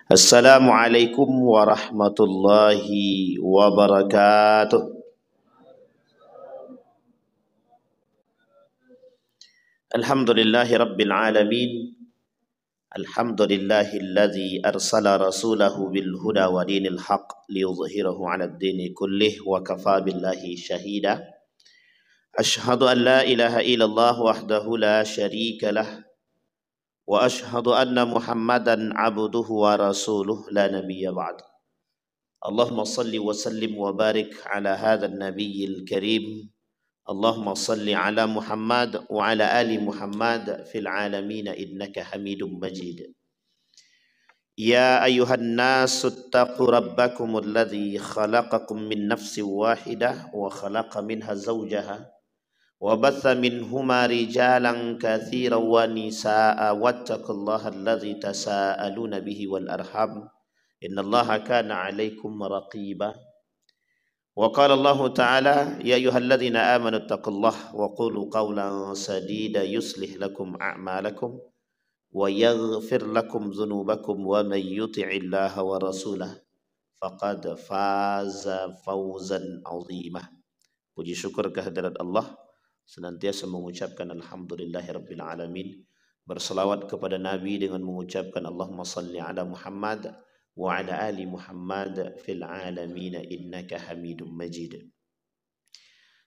Assalamualaikum warahmatullahi wabarakatuh. Alhamdulillahi rabbil alamin. Alhamdulillahilladzi arsala rasulahu bil huda wa dinil haq liyudhhirahu 'alad dini kullih wa kafa billahi syahida. Ashhadu an la ilaha illallah wahdahu la syarika lah wa ashhadu anna Muhammadan 'abduhu wa rasuluh la nabiyya ba'd. Allahumma salli wa sallim wa barik ala hadzal nabiyil karim. Allahumma salli ala Muhammad wa ala ali Muhammad fil alamin innaka Hamidum Majid. Ya ayyuhan nasu ittaqu rabbakumul ladzi khalaqakum min nafsin wahidah wa khalaqa minha zawjaha wa batha minhuma rijalan katsiran wa nisaa wattaqullaha alladzi tasaaluna bihi wal arham innallaha kana 'alaikum raqiba. Wa qala Allah Ta'ala ya ayyuhalladzina amanu taqullaha wa qulu qawlan sadida yuslih lakum a'malakum wa yaghfir lakum dzunubakum wa may yuti'illaha wa rasulahu faqad faza fawzan 'azima. Puji syukur kehadirat Allah, senantiasa mengucapkan alhamdulillahirabbil alamin, berselawat kepada Nabi dengan mengucapkan Allahumma salli ala Muhammad wa ala ali Muhammad fil alamin innaka Hamidum Majid.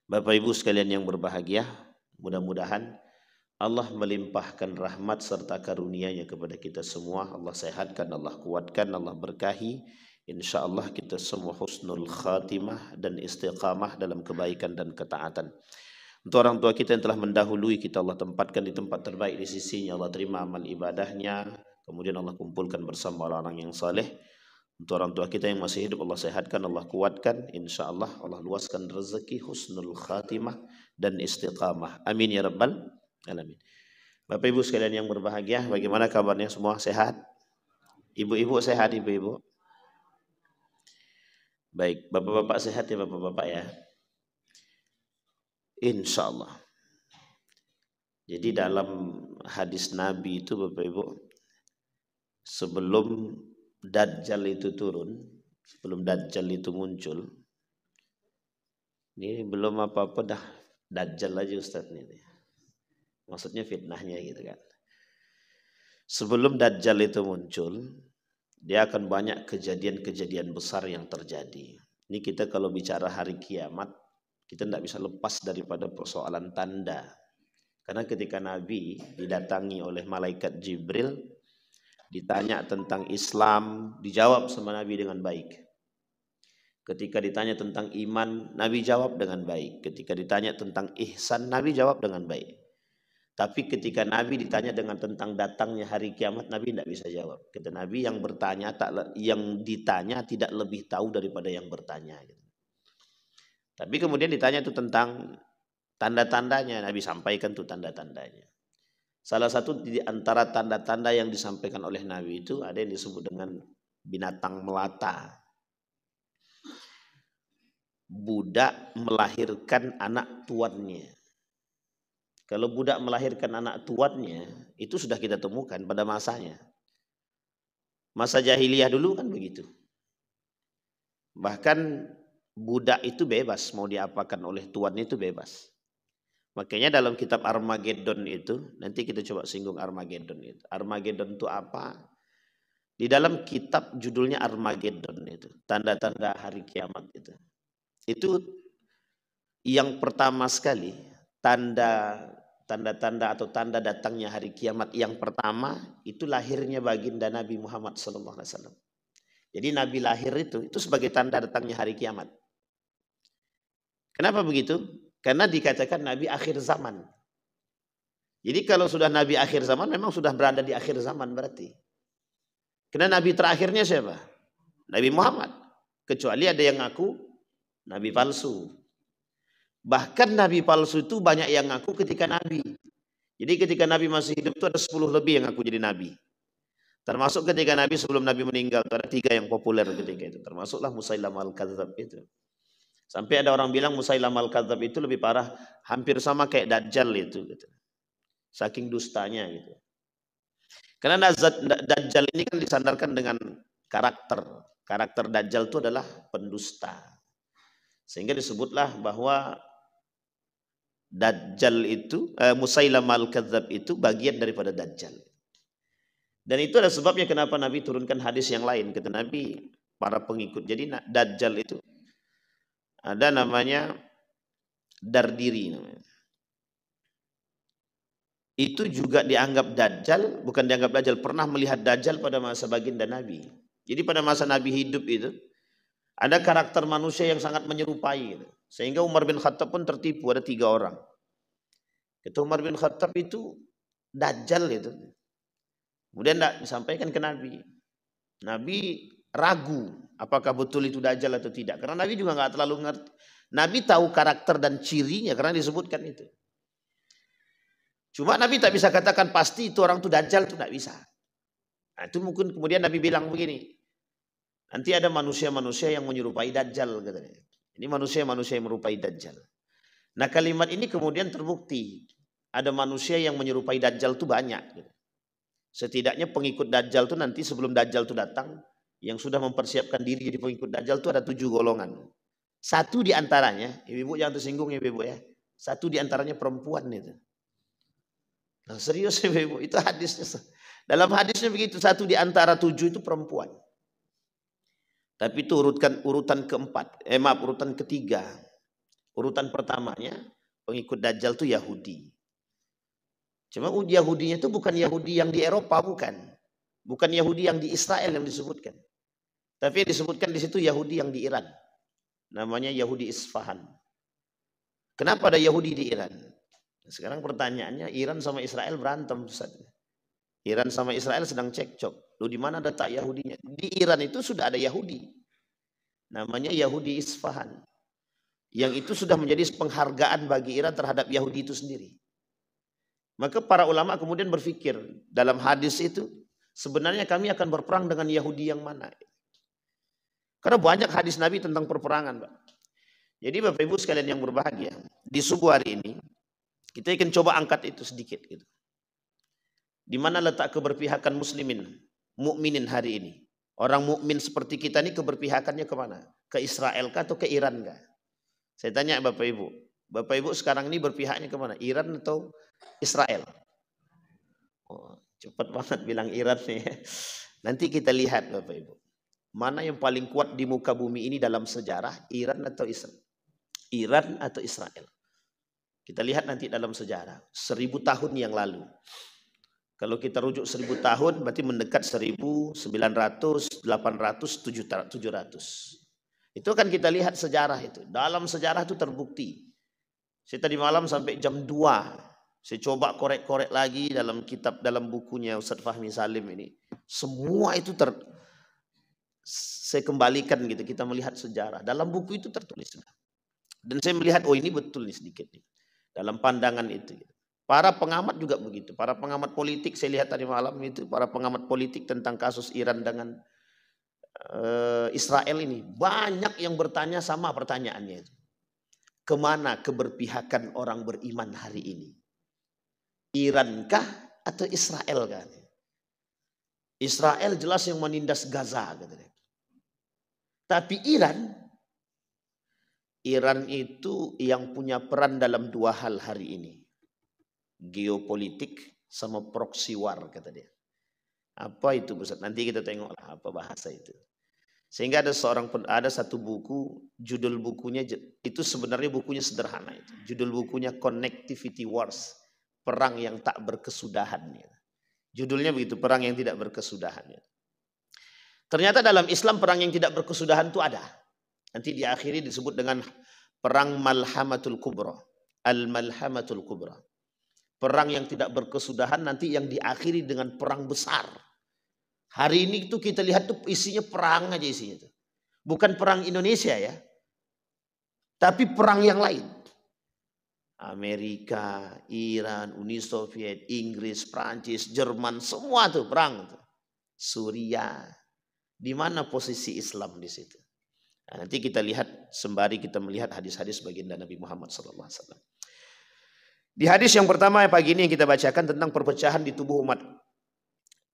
Bapak Ibu sekalian yang berbahagia, mudah-mudahan Allah melimpahkan rahmat serta karunia-Nya kepada kita semua. Allah sehatkan, Allah kuatkan, Allah berkahi. Insyaallah kita semua husnul khatimah dan istiqamah dalam kebaikan dan ketaatan. Untuk orang tua kita yang telah mendahului kita, Allah tempatkan di tempat terbaik di sisi-Nya. Allah terima amal ibadahnya. Kemudian Allah kumpulkan bersama orang-orang yang saleh. Untuk orang tua kita yang masih hidup, Allah sehatkan, Allah kuatkan. InsyaAllah Allah luaskan rezeki, husnul khatimah dan istiqamah. Amin ya rabbal alamin. Bapak Ibu sekalian yang berbahagia, bagaimana kabarnya semua? Sehat? Ibu-ibu sehat, ibu-ibu? Baik, bapak-bapak sehat ya bapak-bapak ya? InsyaAllah. Jadi dalam hadis Nabi itu Bapak Ibu, sebelum Dajjal itu turun, sebelum Dajjal itu muncul, ini belum apa-apa dah Dajjal aja Ustaz ini. Maksudnya fitnahnya gitu kan. Sebelum Dajjal itu muncul, dia akan banyak kejadian-kejadian besar yang terjadi. Ini kita kalau bicara hari kiamat, kita tidak bisa lepas daripada persoalan tanda. Karena ketika Nabi didatangi oleh malaikat Jibril, ditanya tentang Islam, dijawab sama Nabi dengan baik. Ketika ditanya tentang iman, Nabi jawab dengan baik. Ketika ditanya tentang ihsan, Nabi jawab dengan baik. Tapi ketika Nabi ditanya tentang datangnya hari kiamat, Nabi tidak bisa jawab. Kata Nabi, yang ditanya tidak lebih tahu daripada yang bertanya. Tapi kemudian ditanya itu tentang tanda-tandanya, Nabi sampaikan tuh tanda-tandanya. Salah satu di antara tanda-tanda yang disampaikan oleh Nabi itu ada yang disebut dengan binatang melata. Budak melahirkan anak tuannya. Kalau budak melahirkan anak tuannya, itu sudah kita temukan pada masanya. Masa jahiliyah dulu kan begitu. Bahkan budak itu bebas, mau diapakan oleh tuannya itu bebas. Makanya dalam kitab Armageddon itu, nanti kita coba singgung Armageddon itu. Armageddon itu apa? Di dalam kitab judulnya Armageddon itu, tanda-tanda hari kiamat itu. Itu yang pertama sekali, tanda-tanda atau tanda datangnya hari kiamat yang pertama itu lahirnya baginda Nabi Muhammad SAW. Jadi Nabi lahir itu sebagai tanda datangnya hari kiamat. Kenapa begitu? Karena dikatakan Nabi akhir zaman. Jadi kalau sudah Nabi akhir zaman, memang sudah berada di akhir zaman berarti. Karena Nabi terakhirnya siapa? Nabi Muhammad. Kecuali ada yang ngaku Nabi palsu. Bahkan Nabi palsu itu banyak yang ngaku ketika Nabi. Jadi ketika Nabi masih hidup itu ada 10 lebih yang ngaku jadi Nabi. Termasuk ketika Nabi sebelum Nabi meninggal, ada 3 yang populer ketika itu. Termasuklah Musailamah al-Kadzdzab itu. Sampai ada orang bilang Musailamah al-Kadzdzab itu lebih parah, hampir sama kayak Dajjal itu. Gitu. Saking dustanya gitu. Karena Dajjal ini kan disandarkan dengan Karakter Dajjal itu adalah pendusta. Sehingga disebutlah bahwa Dajjal itu, Musailamah al-Kadzdzab itu bagian daripada Dajjal. Dan itu ada sebabnya kenapa Nabi turunkan hadis yang lain. Kata Nabi, para pengikut. Jadi Dajjal itu ada namanya Dardiri namanya. Itu juga dianggap Dajjal, bukan dianggap Dajjal, pernah melihat Dajjal pada masa baginda Nabi. Jadi pada masa Nabi hidup itu ada karakter manusia yang sangat menyerupai gitu. Sehingga Umar bin Khattab pun tertipu, ada 3 orang. Kata Umar bin Khattab itu Dajjal itu. Kemudian tidak disampaikan ke Nabi. Nabi ragu apakah betul itu Dajjal atau tidak. Karena Nabi juga nggak terlalu ngerti. Nabi tahu karakter dan cirinya karena disebutkan itu. Cuma Nabi tak bisa katakan pasti itu orang itu Dajjal, itu tidak bisa. Nah, itu mungkin kemudian Nabi bilang begini. Nanti ada manusia-manusia yang menyerupai Dajjal katanya. Ini manusia-manusia yang menyerupai Dajjal. Nah, kalimat ini kemudian terbukti. Ada manusia yang menyerupai Dajjal itu banyak. Setidaknya pengikut Dajjal itu nanti sebelum Dajjal itu datang, yang sudah mempersiapkan diri jadi pengikut Dajjal itu ada 7 golongan. Satu di antaranya, ibu-ibu jangan tersinggung ya ibu-ibu ya. Satu di antaranya perempuan itu. Nah, serius ibu-ibu, itu hadisnya. Dalam hadisnya begitu, satu di antara 7 itu perempuan. Tapi itu urutan keempat, urutan ketiga. Urutan pertamanya pengikut Dajjal itu Yahudi. Cuma Yahudinya itu bukan Yahudi yang di Eropa, bukan. Bukan Yahudi yang di Israel yang disebutkan. Tapi yang disebutkan di situ Yahudi yang di Iran. Namanya Yahudi Isfahan. Kenapa ada Yahudi di Iran? Sekarang pertanyaannya, Iran sama Israel berantem. Iran sama Israel sedang cekcok. Di mana letak Yahudinya? Di Iran itu sudah ada Yahudi. Namanya Yahudi Isfahan. Yang itu sudah menjadi penghargaan bagi Iran terhadap Yahudi itu sendiri. Maka para ulama kemudian berpikir dalam hadis itu, sebenarnya kami akan berperang dengan Yahudi yang mana? Karena banyak hadis Nabi tentang perperangan, Pak. Jadi Bapak Ibu sekalian yang berbahagia, di subuh hari ini kita akan coba angkat itu sedikit gitu. Di mana letak keberpihakan muslimin, mukminin hari ini? Orang mukmin seperti kita ini keberpihakannya kemana? Ke Israel kah atau ke Iran kah? Saya tanya Bapak Ibu. Bapak Ibu sekarang ini berpihaknya kemana? Iran atau Israel? Oh, cepat banget bilang Iran nih. Nanti kita lihat Bapak Ibu. Mana yang paling kuat di muka bumi ini dalam sejarah, Iran atau Israel? Iran atau Israel? Kita lihat nanti dalam sejarah. 1000 tahun yang lalu. Kalau kita rujuk 1000 tahun, berarti mendekat 1900, 800, 700. Itu kan kita lihat sejarah itu. Dalam sejarah itu terbukti. Saya tadi malam sampai jam 2. Saya coba korek-korek lagi dalam kitab, dalam bukunya Ustaz Fahmi Salim ini. Semua itu saya kembalikan gitu, kita melihat sejarah. Dalam buku itu tertulis. Dan saya melihat, oh ini betul nih sedikit nih. Dalam pandangan itu. Para pengamat juga begitu. Para pengamat politik, saya lihat tadi malam itu, para pengamat politik tentang kasus Iran dengan Israel ini. Banyak yang bertanya sama pertanyaannya itu. Kemana keberpihakan orang beriman hari ini? Iran kah atau Israel kah? Israel jelas yang menindas Gaza katanya. Tapi Iran itu yang punya peran dalam 2 hal hari ini. Geopolitik sama proxy war kata dia. Apa itu Ustaz? Nanti kita tengok apa bahasa itu. Sehingga ada satu buku, judul bukunya itu sebenarnya bukunya sederhana itu. Judul bukunya Connectivity Wars, perang yang tak berkesudahan. Judulnya begitu, perang yang tidak berkesudahan. Ternyata dalam Islam perang yang tidak berkesudahan itu ada. Nanti diakhiri disebut dengan perang Malhamatul Kubra. Al-Malhamatul Kubra. Perang yang tidak berkesudahan nanti yang diakhiri dengan perang besar. Hari ini itu kita lihat tuh isinya perang aja isinya. Bukan perang Indonesia ya. Tapi perang yang lain. Amerika, Iran, Uni Soviet, Inggris, Prancis, Jerman, semua tuh perang. Suriah. Di mana posisi Islam di situ? Nah, nanti kita lihat sembari kita melihat hadis-hadis baginda Nabi Muhammad SAW. Di hadis yang pertama pagi ini yang kita bacakan tentang perpecahan di tubuh umat.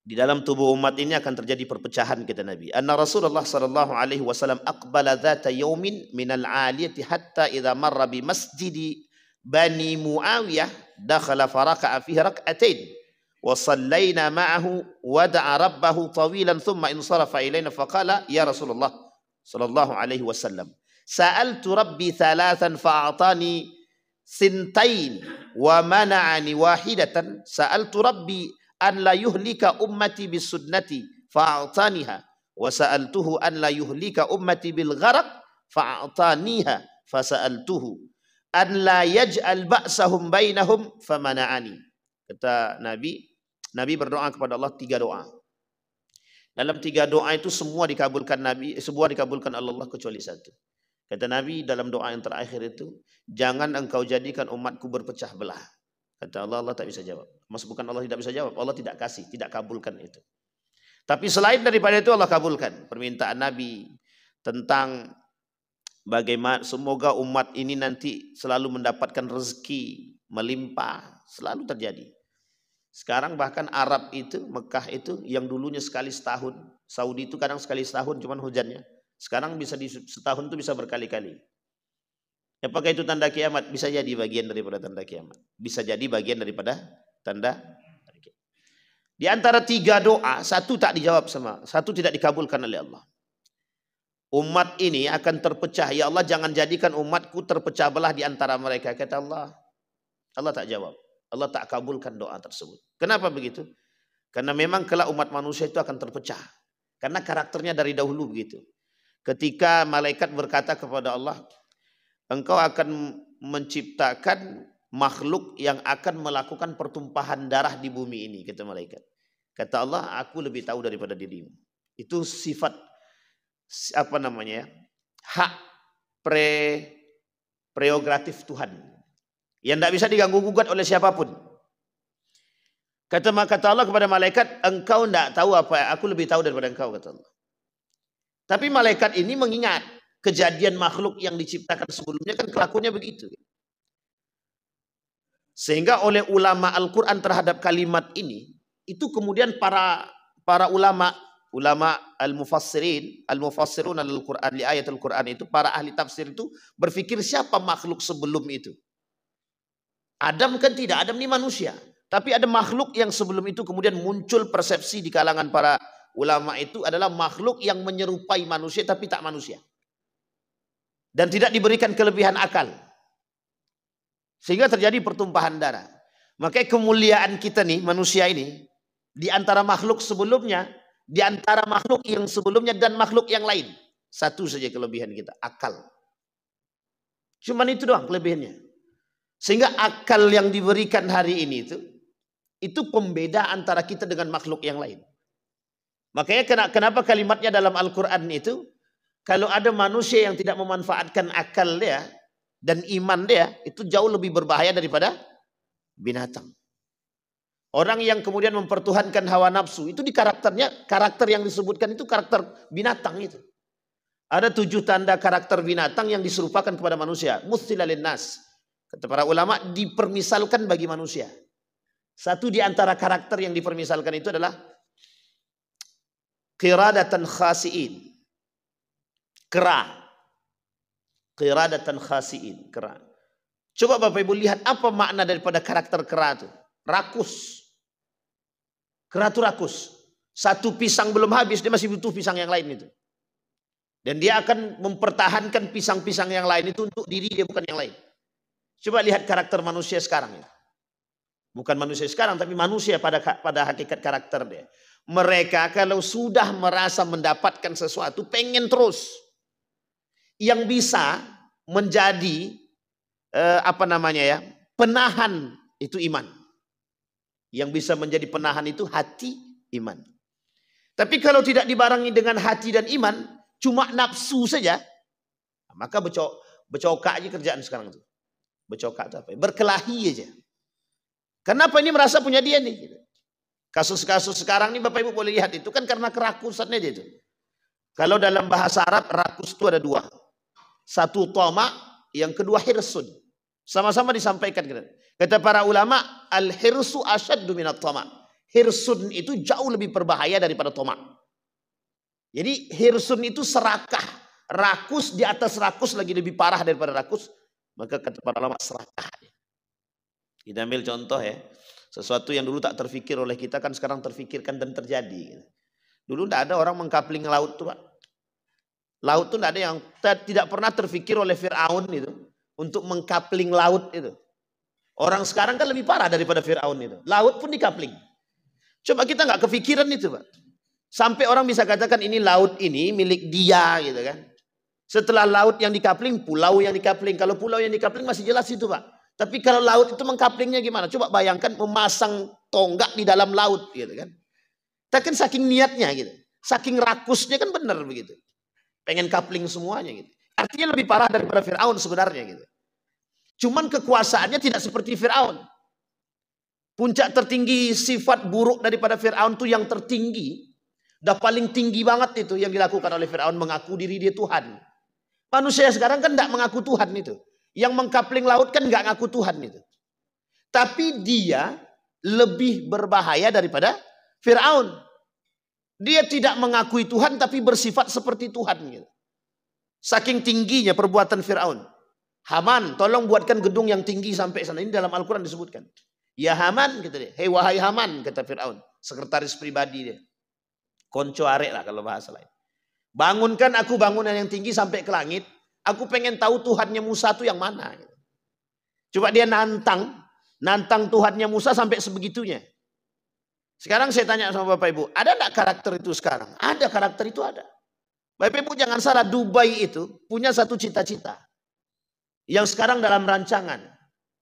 Di dalam tubuh umat ini akan terjadi perpecahan, kata Nabi. Anna Rasulullah sallallahu alaihi wasallam aqbala dhata yaumin minal 'aliyati hatta idza marra bi masjidi Bani Muawiyah dakhala faraka'a fihi rak'atain wa sallayna ma'ahu wa da'a rabbahu tawilan thumma insarafa ilayna faqala ya Rasulullah sallallahu alaihi wasallam sa'altu rabbi thalathan fa'atani sintain wa mana'ani wahidatan sa'altu rabbi an la yuhlika ummati bis sunnati fa'ataniha wa sa'altuhu an la yuhlika ummati bil gharq fa'ataniha fa sa'altuhu an la yaj'al ba'sahum bainahum famana'ani. Kata Nabi berdoa kepada Allah 3 doa. Dalam 3 doa itu semua dikabulkan semua dikabulkan Allah kecuali 1. Kata Nabi dalam doa yang terakhir itu, jangan engkau jadikan umatku berpecah belah. Kata Allah, Allah tak bisa jawab. Maksud bukan Allah tidak bisa jawab, Allah tidak kasih, tidak kabulkan itu. Tapi selain daripada itu Allah kabulkan permintaan Nabi tentang bagaimana semoga umat ini nanti selalu mendapatkan rezeki melimpah, selalu terjadi. Sekarang bahkan Arab itu, Mekah itu yang dulunya sekali setahun, Saudi itu kadang sekali setahun cuman hujannya. Sekarang bisa setahun itu bisa berkali-kali. Apakah itu tanda kiamat? Bisa jadi bagian daripada tanda kiamat. Bisa jadi bagian daripada tanda kiamat. Di antara 3 doa, 1 tak dijawab satu tidak dikabulkan oleh Allah. Umat ini akan terpecah. Ya Allah, jangan jadikan umatku terpecah belah di antara mereka. Kata Allah. Allah tak jawab. Allah tak kabulkan doa tersebut. Kenapa begitu? Karena memang kelak umat manusia itu akan terpecah. Karena karakternya dari dahulu begitu. Ketika malaikat berkata kepada Allah, engkau akan menciptakan makhluk yang akan melakukan pertumpahan darah di bumi ini, kata malaikat. Kata Allah, aku lebih tahu daripada dirimu. Itu sifat hak prerogatif Tuhan yang tidak bisa diganggu gugat oleh siapapun. Kata Allah kepada malaikat, engkau tidak tahu apa, aku lebih tahu daripada engkau, kata Allah. Tapi malaikat ini mengingat kejadian makhluk yang diciptakan sebelumnya, kan kelakuannya begitu. Sehingga oleh ulama Al-Quran terhadap kalimat ini, itu kemudian para ulama al-mufassirun al-Quran, li ayat Al-Quran itu, para ahli tafsir itu berpikir siapa makhluk sebelum itu. Adam kan tidak, Adam ini manusia. Tapi ada makhluk yang sebelum itu kemudian muncul persepsi di kalangan para ulama itu adalah makhluk yang menyerupai manusia tapi tak manusia. Dan tidak diberikan kelebihan akal. Sehingga terjadi pertumpahan darah. Makanya kemuliaan kita nih, manusia ini, di antara makhluk sebelumnya, di antara makhluk yang sebelumnya dan makhluk yang lain. Satu saja kelebihan kita, akal. Cuman itu doang kelebihannya. Sehingga akal yang diberikan hari ini itu pembeda antara kita dengan makhluk yang lain. Makanya kenapa kalimatnya dalam Al-Quran itu, kalau ada manusia yang tidak memanfaatkan akal dia dan iman dia, itu jauh lebih berbahaya daripada binatang. Orang yang kemudian mempertuhankan hawa nafsu, itu di karakternya, karakter yang disebutkan itu karakter binatang itu. Ada 7 tanda karakter binatang yang diserupakan kepada manusia. Muthila linnas. Kata para ulama, dipermisalkan bagi manusia. Satu di antara karakter yang dipermisalkan itu adalah qiradatan khasiin. Kera. Qiradatan khasiin. Kera. Coba Bapak Ibu lihat apa makna daripada karakter kera itu. Rakus. Kera itu rakus. Satu pisang belum habis, dia masih butuh pisang yang lain itu. Dan dia akan mempertahankan pisang-pisang yang lain itu untuk diri dia, bukan yang lain. Coba lihat karakter manusia sekarang. Bukan manusia sekarang, tapi manusia pada hakikat karakter dia. Mereka kalau sudah merasa mendapatkan sesuatu, pengen terus. Yang bisa menjadi penahan itu iman. Yang bisa menjadi penahan itu hati, iman. Tapi kalau tidak dibarengi dengan hati dan iman, cuma nafsu saja, maka becokak aja kerjaan sekarang itu. Becokak itu apa? Berkelahi aja. Kenapa ini merasa punya dia nih? Kasus-kasus sekarang ini Bapak Ibu boleh lihat itu kan karena kerakusannya dia itu. Kalau dalam bahasa Arab rakus itu ada 2. Satu tama, yang kedua hirsun. Sama-sama disampaikan. Kata para ulama, al-hirsu asyaddu minat tama. Hirsun itu jauh lebih berbahaya daripada tomak. Jadi hirsun itu serakah. Rakus di atas rakus lagi lebih parah daripada rakus. Maka kata para ulama serakah. Kita ambil contoh ya. Sesuatu yang dulu tak terfikir oleh kita kan sekarang terfikirkan dan terjadi. Dulu tidak ada orang mengkapling laut tuh Pak. Laut tuh tidak ada yang tidak pernah terfikir oleh Fir'aun itu. Untuk mengkapling laut itu. Orang sekarang kan lebih parah daripada Fir'aun itu. Laut pun dikapling. Coba kita nggak kepikiran itu Pak. Sampai orang bisa katakan ini laut ini milik dia gitu kan. Setelah laut yang dikapling, pulau yang dikapling. Kalau pulau yang dikapling masih jelas itu Pak. Tapi kalau laut itu mengkaplingnya gimana? Coba bayangkan memasang tonggak di dalam laut gitu kan. Tapi kan saking niatnya gitu. Saking rakusnya kan benar begitu. Pengen kapling semuanya gitu. Artinya lebih parah daripada Fir'aun sebenarnya gitu. Cuman kekuasaannya tidak seperti Fir'aun. Puncak tertinggi sifat buruk daripada Fir'aun itu yang tertinggi. Udah paling tinggi banget itu yang dilakukan oleh Fir'aun, mengaku diri dia Tuhan. Manusia sekarang kan tidak mengaku Tuhan itu. Yang mengkapling laut kan nggak ngaku Tuhan itu. Tapi dia lebih berbahaya daripada Fir'aun. Dia tidak mengakui Tuhan tapi bersifat seperti Tuhan gitu. Saking tingginya perbuatan Fir'aun. Haman, tolong buatkan gedung yang tinggi sampai sana. Ini dalam Al-Quran disebutkan. Ya Haman, kata dia. Hei wahai Haman, kata Fir'aun. Sekretaris pribadi dia. Konco arek lah kalau bahasa lain. Bangunkan aku bangunan yang tinggi sampai ke langit. Aku pengen tahu Tuhannya Musa itu yang mana. Coba dia nantang Tuhannya Musa sampai sebegitunya. Sekarang saya tanya sama Bapak Ibu, ada enggak karakter itu sekarang? Ada, karakter itu ada. Bapak Ibu jangan salah, Dubai itu punya satu cita-cita. Yang sekarang dalam rancangan.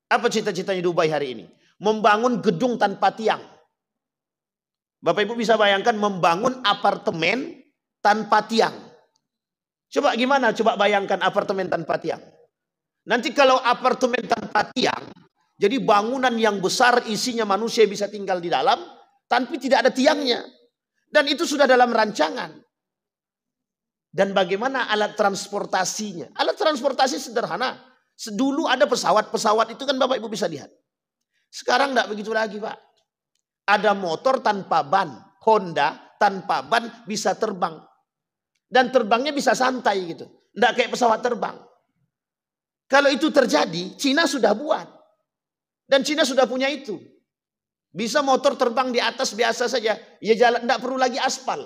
Apa cita-citanya Dubai hari ini? Membangun gedung tanpa tiang. Bapak Ibu bisa bayangkan membangun apartemen tanpa tiang. Coba gimana? Coba bayangkan apartemen tanpa tiang. Nanti kalau apartemen tanpa tiang, jadi bangunan yang besar isinya manusia bisa tinggal di dalam, tanpa tidak ada tiangnya. Dan itu sudah dalam rancangan. Dan bagaimana alat transportasinya? Alat transportasi sederhana. Dulu ada pesawat itu kan Bapak Ibu bisa lihat. Sekarang tidak begitu lagi Pak. Ada motor tanpa ban. Honda tanpa ban bisa terbang. Dan terbangnya bisa santai gitu. Tidak kayak pesawat terbang. Kalau itu terjadi, Cina sudah buat. Dan Cina sudah punya itu. Bisa motor terbang di atas biasa saja. Ya jalan, tidak perlu lagi aspal.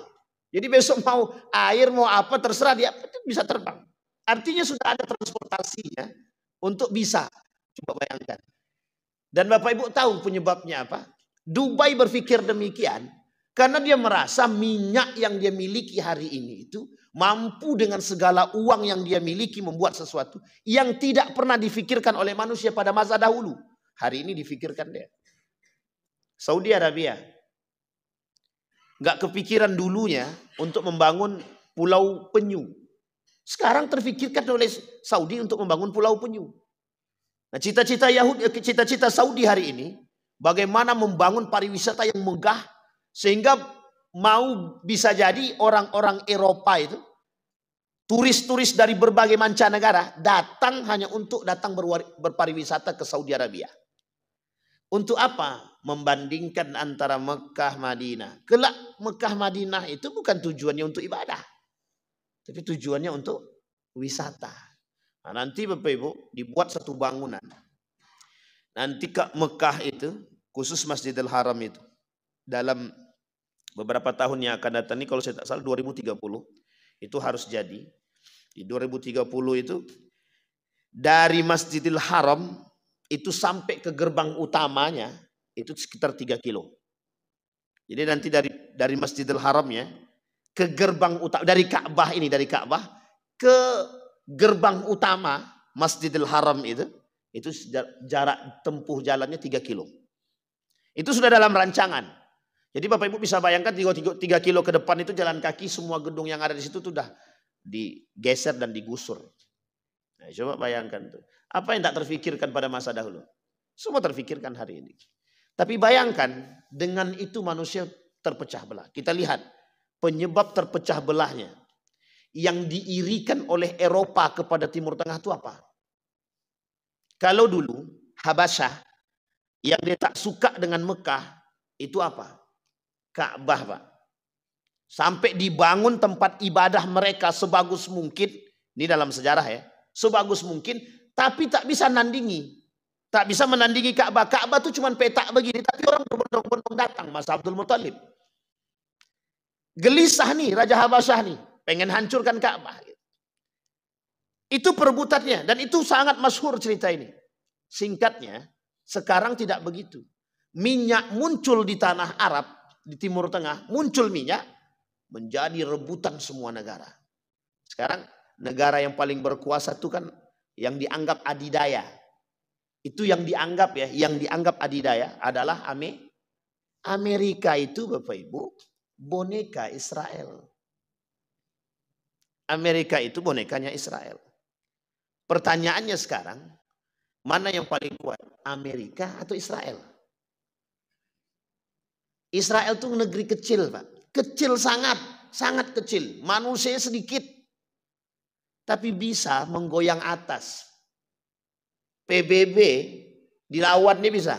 Jadi besok mau air, mau apa, terserah dia bisa terbang. Artinya sudah ada transportasinya untuk bisa. Coba bayangkan. Dan Bapak Ibu tahu penyebabnya apa? Dubai berpikir demikian karena dia merasa minyak yang dia miliki hari ini itu mampu dengan segala uang yang dia miliki membuat sesuatu yang tidak pernah difikirkan oleh manusia pada masa dahulu. Hari ini difikirkan dia. Saudi Arabia nggak kepikiran dulunya untuk membangun pulau penyu. Sekarang terfikirkan oleh Saudi untuk membangun pulau penyu. Nah, cita-cita Saudi hari ini bagaimana membangun pariwisata yang megah sehingga mau bisa jadi orang-orang Eropa itu turis-turis dari berbagai mancanegara datang hanya untuk datang berpariwisata ke Saudi Arabia. Untuk apa? Membandingkan antara Mekah Madinah. Kelak Mekah Madinah itu bukan tujuannya untuk ibadah, tapi tujuannya untuk wisata. Nah, nanti Bapak Ibu dibuat satu bangunan. Nanti ke Mekah itu khusus Masjidil Haram itu dalam beberapa tahun yang akan datang ini, kalau saya tak salah 2030 itu harus jadi. Di 2030 itu dari Masjidil Haram itu sampai ke gerbang utamanya itu sekitar 3 kilo. Jadi nanti dari Masjidil Haramnya ke gerbang utama, dari Ka'bah ke gerbang utama Masjidil Haram itu jarak tempuh jalannya 3 kilo. Itu sudah dalam rancangan. Jadi Bapak Ibu bisa bayangkan 3 kilo ke depan itu jalan kaki, semua gedung yang ada di situ sudah digeser dan digusur. Nah, coba bayangkan tuh. Apa yang tak terfikirkan pada masa dahulu? Semua terfikirkan hari ini. Tapi bayangkan dengan itu manusia terpecah belah. Kita lihat penyebab terpecah belahnya. Yang diirikan oleh Eropa kepada Timur Tengah itu apa? Kalau dulu Habasyah yang dia tak suka dengan Mekah itu apa? Ka'bah, Pak. Sampai dibangun tempat ibadah mereka sebagus mungkin. Ini dalam sejarah ya. Sebagus mungkin, tapi tak bisa nandingi. Tak bisa menandingi Ka'bah. Ka'bah itu cuma petak begini, tapi orang berbondong-bondong datang, Mas Abdul Muthalib. Gelisah nih Raja Habasyah nih, pengen hancurkan Ka'bah. Itu perebutannya, dan itu sangat masyhur cerita ini. Singkatnya, sekarang tidak begitu. Minyak muncul di tanah Arab, di Timur Tengah, muncul minyak, menjadi rebutan semua negara. Sekarang negara yang paling berkuasa itu kan yang dianggap adidaya. Itu yang dianggap ya, yang dianggap adidaya adalah Amerika itu Bapak Ibu, boneka Israel. Amerika itu bonekanya Israel. Pertanyaannya sekarang, mana yang paling kuat? Amerika atau Israel? Israel itu negeri kecil, Pak. Kecil sangat, sangat kecil. Manusia sedikit. Tapi bisa menggoyang atas. PBB dilawan nih bisa.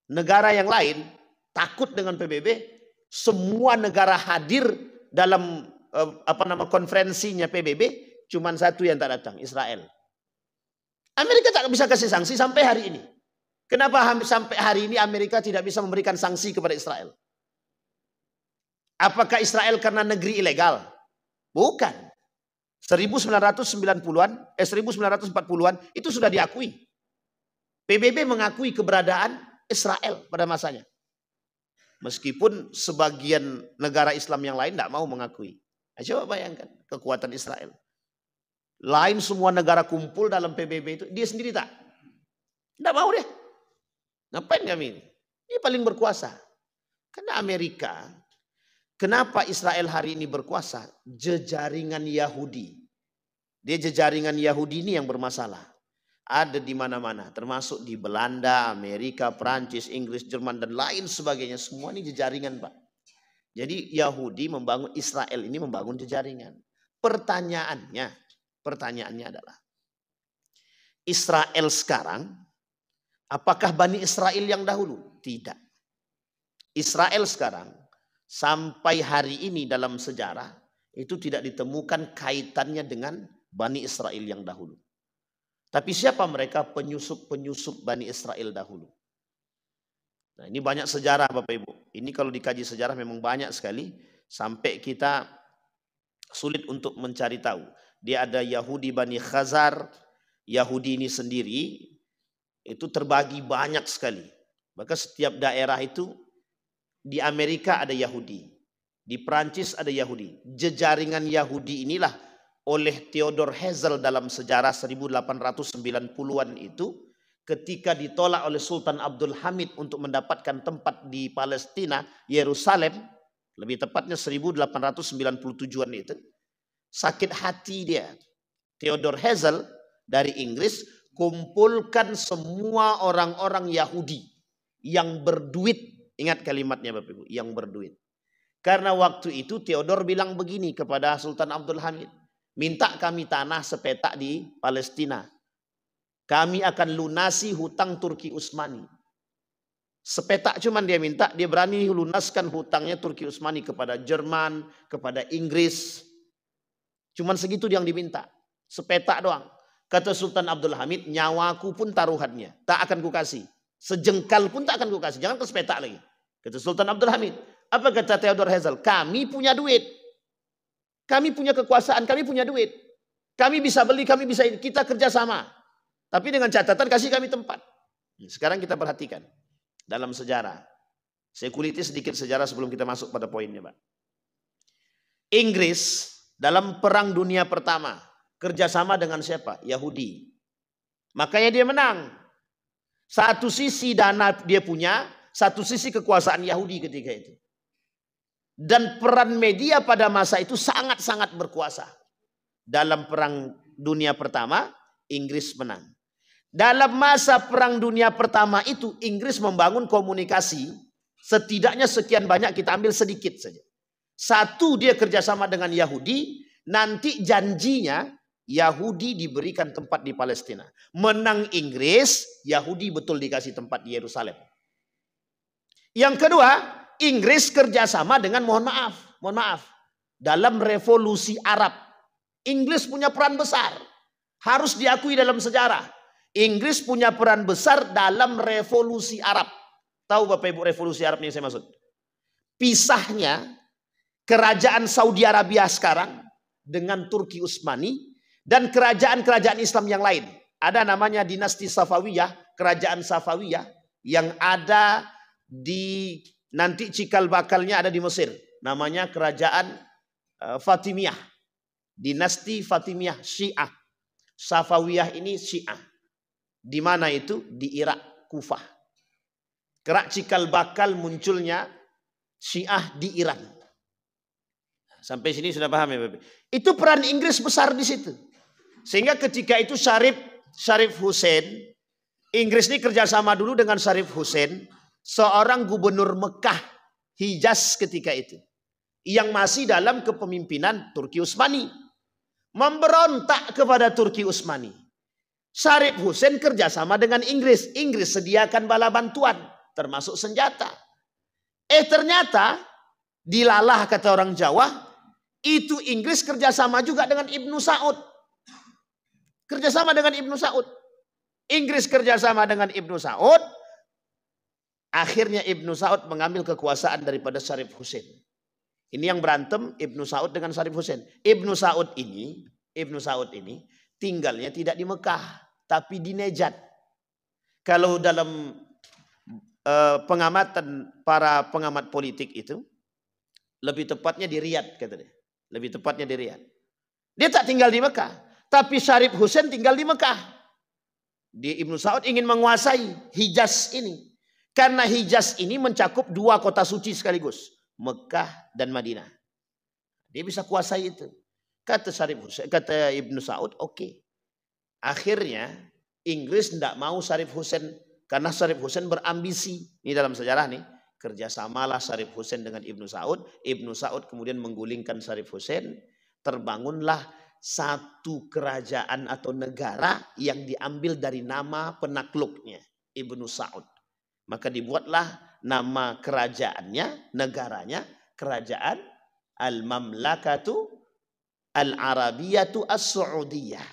Negara yang lain takut dengan PBB. Semua negara hadir dalam konferensinya PBB. Cuman satu yang tak datang, Israel. Amerika tak bisa kasih sanksi sampai hari ini. Kenapa sampai hari ini Amerika tidak bisa memberikan sanksi kepada Israel? Apakah Israel karena negeri ilegal? Bukan. 1990-an, 1940-an itu sudah diakui. PBB mengakui keberadaan Israel pada masanya. Meskipun sebagian negara Islam yang lain tidak mau mengakui. Nah, coba bayangkan kekuatan Israel. Lain semua negara kumpul dalam PBB itu, dia sendiri tak. Tidak mau deh. Ngapain kami ini? Dia paling berkuasa. Karena Amerika, kenapa Israel hari ini berkuasa? Jejaringan Yahudi. Dia jejaringan Yahudi ini yang bermasalah. Ada di mana-mana, termasuk di Belanda, Amerika, Prancis, Inggris, Jerman, dan lain sebagainya. Semua ini jejaringan, Pak. Jadi Yahudi membangun, Israel ini membangun jejaringan. Pertanyaannya adalah, Israel sekarang, apakah Bani Israel yang dahulu? Tidak. Israel sekarang, sampai hari ini dalam sejarah, itu tidak ditemukan kaitannya dengan Bani Israel yang dahulu. Tapi siapa mereka? Penyusup-penyusup Bani Israel dahulu. Nah, ini banyak sejarah Bapak Ibu. Ini kalau dikaji sejarah memang banyak sekali. Sampai kita sulit untuk mencari tahu. Dia ada Yahudi Bani Khazar. Yahudi ini sendiri itu terbagi banyak sekali. Maka setiap daerah itu, di Amerika ada Yahudi. Di Prancis ada Yahudi. Jejaringan Yahudi inilah oleh Theodor Herzl dalam sejarah 1890-an itu, ketika ditolak oleh Sultan Abdul Hamid untuk mendapatkan tempat di Palestina, Yerusalem, lebih tepatnya 1897-an itu, sakit hati dia. Theodor Herzl dari Inggris kumpulkan semua orang-orang Yahudi yang berduit. Ingat kalimatnya Bapak Ibu, yang berduit. Karena waktu itu Theodor bilang begini kepada Sultan Abdul Hamid, minta kami tanah sepetak di Palestina. Kami akan lunasi hutang Turki Utsmani. Sepetak cuman dia minta, dia berani lunaskan hutangnya Turki Utsmani kepada Jerman, kepada Inggris. Cuman segitu yang diminta. Sepetak doang. Kata Sultan Abdul Hamid, nyawaku pun taruhannya. Tak akan kukasih. Sejengkal pun tak akan kukasih. Jangan ke sepetak lagi. Kata Sultan Abdul Hamid. Apa kata Theodor Herzl? Kami punya duit. Kami punya kekuasaan, kami punya duit. Kami bisa beli, kami bisa, kita kerjasama. Tapi dengan catatan kasih kami tempat. Sekarang kita perhatikan. Dalam sejarah. Saya kuliti sedikit sejarah sebelum kita masuk pada poinnya, Pak. Inggris dalam Perang Dunia Pertama kerjasama dengan siapa? Yahudi. Makanya dia menang. Satu sisi dana dia punya, satu sisi kekuasaan Yahudi ketika itu. Dan peran media pada masa itu sangat-sangat berkuasa. Dalam Perang Dunia Pertama, Inggris menang. Dalam masa Perang Dunia Pertama itu, Inggris membangun komunikasi. Setidaknya sekian banyak, kita ambil sedikit saja. Satu, dia kerjasama dengan Yahudi. Nanti janjinya, Yahudi diberikan tempat di Palestina. Menang Inggris, Yahudi betul dikasih tempat di Yerusalem. Yang kedua, Inggris kerjasama dengan, mohon maaf, dalam revolusi Arab. Inggris punya peran besar. Harus diakui dalam sejarah. Inggris punya peran besar dalam revolusi Arab. Tahu Bapak Ibu revolusi Arab yang saya maksud? Pisahnya kerajaan Saudi Arabia sekarang dengan Turki Utsmani dan kerajaan-kerajaan Islam yang lain. Ada namanya dinasti Safawiyah, kerajaan Safawiyah yang ada di nanti cikal bakalnya ada di Mesir. Namanya kerajaan Fatimiyah. Dinasti Fatimiyah Syiah. Safawiyah ini Syiah. Di mana itu? Di Irak, Kufah. Kerak cikal bakal munculnya Syiah di Iran. Sampai sini sudah paham ya Bapak? Itu peran Inggris besar di situ. Sehingga ketika itu Syarif Hussein, Inggris ini kerjasama dulu dengan Syarif Hussein, seorang gubernur Mekah, Hijaz ketika itu, yang masih dalam kepemimpinan Turki Utsmani, memberontak kepada Turki Utsmani. Syarif Hussein kerjasama dengan Inggris. Inggris sediakan bala bantuan, termasuk senjata. Ternyata dilalah kata orang Jawa, itu Inggris kerjasama juga dengan Ibnu Saud. Kerjasama dengan Ibnu Saud. Inggris kerjasama dengan Ibnu Saud. Akhirnya Ibnu Saud mengambil kekuasaan daripada Syarif Hussein. Ini yang berantem Ibnu Saud dengan Syarif Hussein. Ibnu Saud ini tinggalnya tidak di Mekah, tapi di Nejad. Kalau dalam pengamatan para pengamat politik itu, lebih tepatnya di Riyadh kata dia. Lebih tepatnya di Riyadh. Dia tak tinggal di Mekah, tapi Syarif Hussein tinggal di Mekah. Ibnu Saud ingin menguasai Hijaz ini. Karena Hijaz ini mencakup 2 kota suci sekaligus, Mekah dan Madinah. Dia bisa kuasai itu. Kata Ibnu Saud, oke. Akhirnya Inggris tidak mau Syarif Hussein, karena Syarif Hussein berambisi. Ini dalam sejarah nih, kerjasamalah Syarif Hussein dengan Ibnu Saud. Ibnu Saud kemudian menggulingkan Syarif Hussein. Terbangunlah satu kerajaan atau negara yang diambil dari nama penakluknya, Ibnu Saud. Maka dibuatlah nama kerajaannya, negaranya, kerajaan Al-Mamlakatu Al-Arabiyatu As-Saudiyah.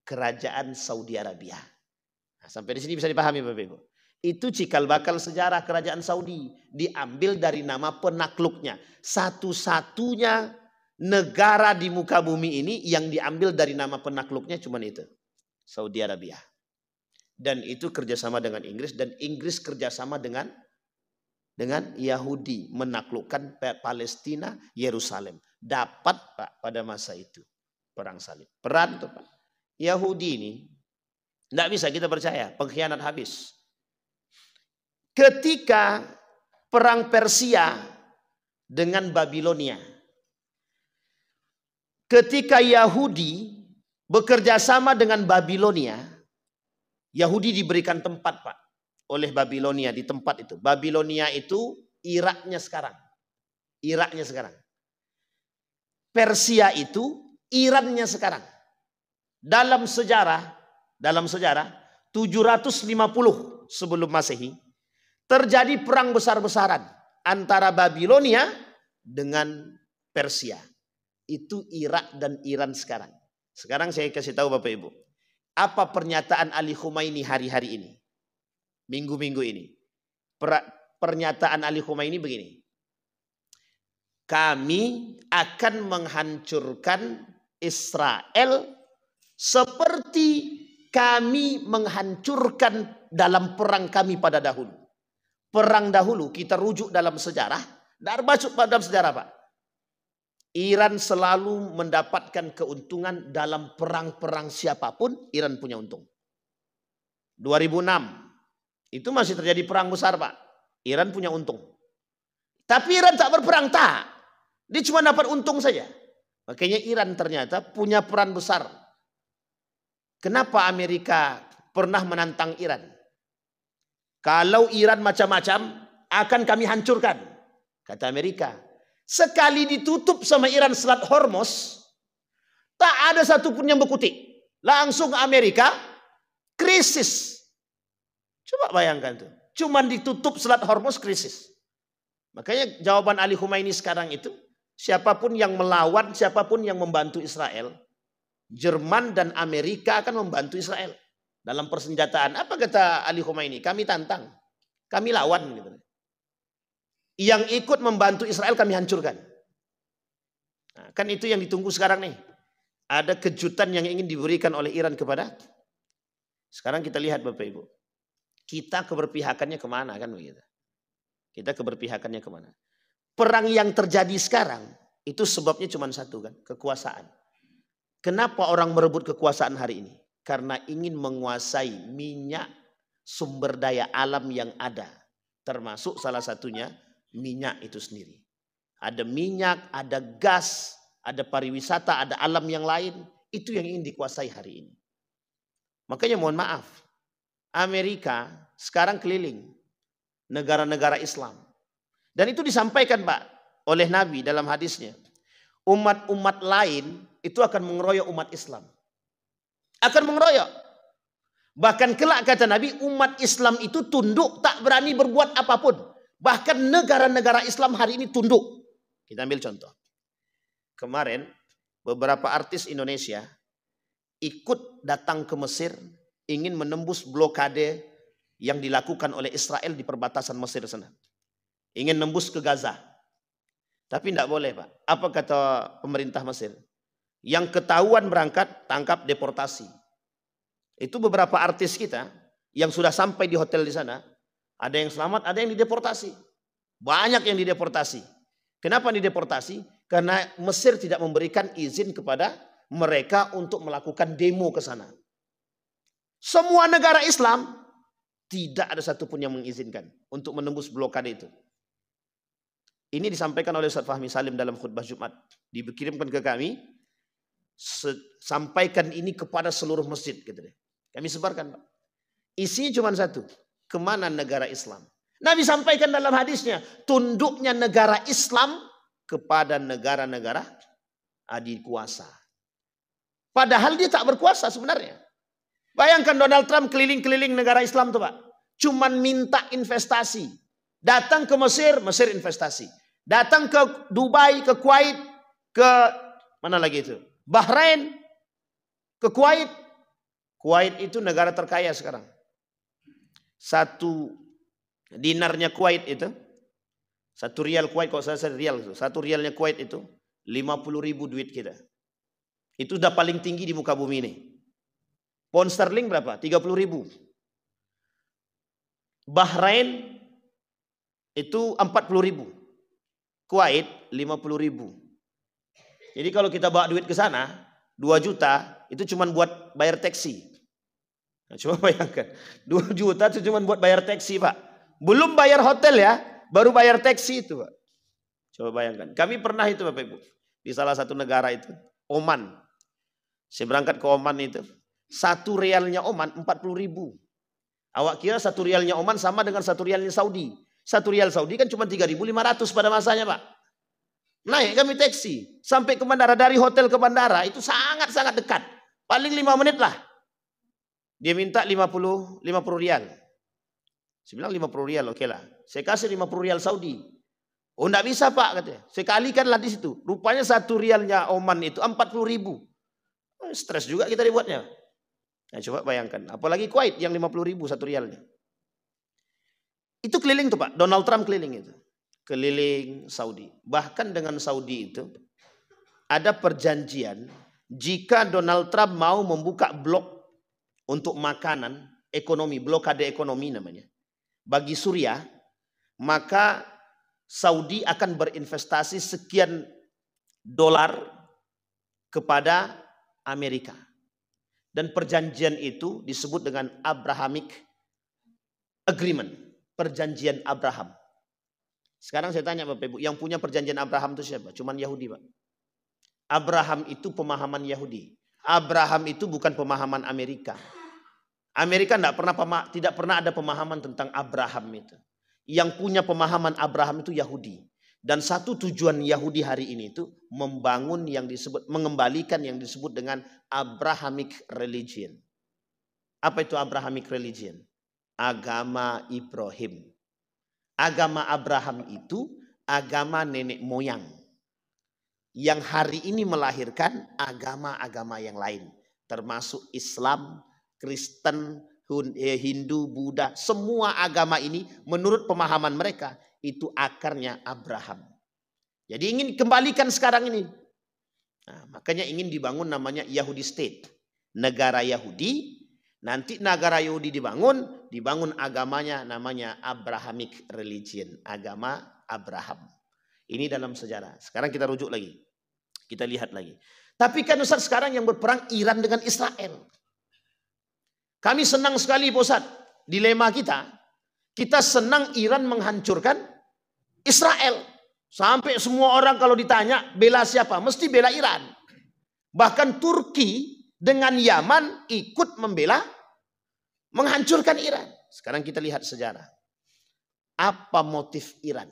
Kerajaan Saudi Arabia. Nah, sampai di sini bisa dipahami Bapak Ibu. Itu cikal bakal sejarah kerajaan Saudi. Diambil dari nama penakluknya. Satu-satunya negara di muka bumi ini yang diambil dari nama penakluknya cuma itu. Saudi Arabia. Dan itu kerjasama dengan Inggris. Dan Inggris kerjasama dengan Yahudi. Menaklukkan Palestina, Yerusalem. Dapat Pak pada masa itu. Perang salib. Peran tuh Pak. Yahudi ini tidak bisa kita percaya. Pengkhianat habis. Ketika perang Persia dengan Babilonia. Ketika Yahudi bekerja sama dengan Babilonia. Yahudi diberikan tempat Pak. Oleh Babilonia di tempat itu. Babilonia itu Iraknya sekarang. Iraknya sekarang. Persia itu Irannya sekarang. Dalam sejarah 750 sebelum Masehi terjadi perang besar-besaran antara Babilonia dengan Persia. Itu Irak dan Iran sekarang. Sekarang saya kasih tahu Bapak Ibu. Apa pernyataan Ali Khomeini hari-hari ini? Minggu-minggu ini. Pernyataan Ali Khomeini begini. Kami akan menghancurkan Israel seperti kami menghancurkan dalam perang kami pada dahulu. Perang dahulu kita rujuk dalam sejarah. Dalam sejarah Pak. Iran selalu mendapatkan keuntungan dalam perang-perang siapapun. Iran punya untung. 2006. Itu masih terjadi perang besar Pak. Iran punya untung. Tapi Iran tak berperang tak. Dia cuma dapat untung saja. Makanya Iran ternyata punya peran besar. Kenapa Amerika pernah menantang Iran? Kalau Iran macam-macam akan kami hancurkan. Kata Amerika. Sekali ditutup sama Iran Selat Hormuz. Tak ada satupun yang berkutik. Langsung Amerika krisis. Coba bayangkan tuh. Cuman ditutup Selat Hormuz krisis. Makanya jawaban Ali Khumaini sekarang itu, siapapun yang melawan, siapapun yang membantu Israel, Jerman dan Amerika akan membantu Israel dalam persenjataan. Apa kata Ali Khumaini? Kami tantang, kami lawan. Gitu. Yang ikut membantu Israel kami hancurkan. Nah, kan itu yang ditunggu sekarang nih. Ada kejutan yang ingin diberikan oleh Iran kepada. Sekarang kita lihat Bapak Ibu. Kita keberpihakannya kemana kan begitu. Kita keberpihakannya kemana. Perang yang terjadi sekarang itu sebabnya cuma satu kan. Kekuasaan. Kenapa orang merebut kekuasaan hari ini? Karena ingin menguasai minyak sumber daya alam yang ada. Termasuk salah satunya minyak itu sendiri. Ada minyak, ada gas, ada pariwisata, ada alam yang lain. Itu yang ingin dikuasai hari ini. Makanya mohon maaf. Amerika sekarang keliling negara-negara Islam. Dan itu disampaikan Pak oleh Nabi dalam hadisnya. Umat-umat lain itu akan mengeroyok umat Islam. Akan mengeroyok. Bahkan kelak kata Nabi, umat Islam itu tunduk, tak berani berbuat apapun. Bahkan negara-negara Islam hari ini tunduk. Kita ambil contoh. Kemarin beberapa artis Indonesia ikut datang ke Mesir, ingin menembus blokade yang dilakukan oleh Israel di perbatasan Mesir sana. Ingin nembus ke Gaza. Tapi tidak boleh Pak. Apa kata pemerintah Mesir? Yang ketahuan berangkat, tangkap, deportasi. Itu beberapa artis kita yang sudah sampai di hotel di sana. Ada yang selamat, ada yang dideportasi. Banyak yang dideportasi. Kenapa dideportasi? Karena Mesir tidak memberikan izin kepada mereka untuk melakukan demo ke sana. Semua negara Islam tidak ada satupun yang mengizinkan untuk menembus blokade itu. Ini disampaikan oleh Ustaz Fahmi Salim dalam khutbah Jumat. Dikirimkan ke kami. Sampaikan ini kepada seluruh masjid. Gitu deh. Kami sebarkan Pak. Isinya cuma satu. Kemana negara Islam? Nabi sampaikan dalam hadisnya. Tunduknya negara Islam kepada negara-negara adik kuasa. Padahal dia tak berkuasa sebenarnya. Bayangkan Donald Trump keliling-keliling negara Islam tuh Pak. Cuman minta investasi. Datang ke Mesir, Mesir investasi. Datang ke Dubai, ke Kuwait, ke mana lagi itu? Bahrain, ke Kuwait. Kuwait itu negara terkaya sekarang. Satu dinarnya Kuwait itu, satu rial Kuwait, kalau saya rial itu, satu rialnya Kuwait itu 50.000 duit kita. Itu udah paling tinggi di muka bumi ini. Pound sterling berapa? 30.000. Bahrain itu 40.000. Kuwait 50.000. Jadi kalau kita bawa duit ke sana 2 juta itu cuma buat bayar taksi. Nah, coba bayangkan 2 juta itu cuma buat bayar taksi Pak. Belum bayar hotel ya, baru bayar taksi itu Pak. Coba bayangkan. Kami pernah itu Bapak Ibu di salah satu negara itu, Oman. Saya berangkat ke Oman itu. 1 rialnya Oman 40.000. Awak kira 1 rialnya Oman sama dengan 1 rialnya Saudi. 1 rial Saudi kan cuma 3.500 pada masanya Pak. Naik kami taksi. Sampai ke bandara. Dari hotel ke bandara itu sangat-sangat dekat. Paling 5 menit lah. Dia minta 50 rial. Saya bilang 50 rial oke lah. Saya kasih 50 rial Saudi. Oh enggak bisa Pak katanya. Saya kalikanlah di situ. Rupanya 1 rialnya Oman itu 40.000. Stres juga kita dibuatnya. Nah, coba bayangkan, apalagi Kuwait yang 50.000 1 rialnya. Itu keliling tuh Pak, Donald Trump keliling itu. Keliling Saudi. Bahkan dengan Saudi itu ada perjanjian jika Donald Trump mau membuka blok untuk makanan, ekonomi, blokade ekonomi namanya. Bagi Suriah, maka Saudi akan berinvestasi sekian dolar kepada Amerika. Dan perjanjian itu disebut dengan Abrahamic Agreement. Perjanjian Abraham. Sekarang saya tanya Bapak Ibu, yang punya perjanjian Abraham itu siapa? Cuman Yahudi Pak. Abraham itu pemahaman Yahudi. Abraham itu bukan pemahaman Amerika. Amerika tidak pernah ada pemahaman tentang Abraham itu. Yang punya pemahaman Abraham itu Yahudi. Dan satu tujuan Yahudi hari ini itu mengembalikan yang disebut dengan Abrahamic religion. Apa itu Abrahamic religion? Agama Ibrahim. Agama Abraham itu agama nenek moyang. Yang hari ini melahirkan agama-agama yang lain. Termasuk Islam, Kristen, Hindu, Buddha. Semua agama ini menurut pemahaman mereka itu akarnya Abraham. Jadi ingin kembalikan sekarang ini. Nah, makanya ingin dibangun namanya Yahudi State. Negara Yahudi. Nanti negara Yahudi dibangun agamanya namanya Abrahamic Religion. Agama Abraham. Ini dalam sejarah. Sekarang kita rujuk lagi. Kita lihat lagi. Tapi kan Ustaz sekarang yang berperang Iran dengan Israel. Kami senang sekali Ustaz. Dilema kita. Kita senang Iran menghancurkan Israel. Sampai semua orang kalau ditanya bela siapa? Mesti bela Iran. Bahkan Turki dengan Yaman ikut membela menghancurkan Iran. Sekarang kita lihat sejarah. Apa motif Iran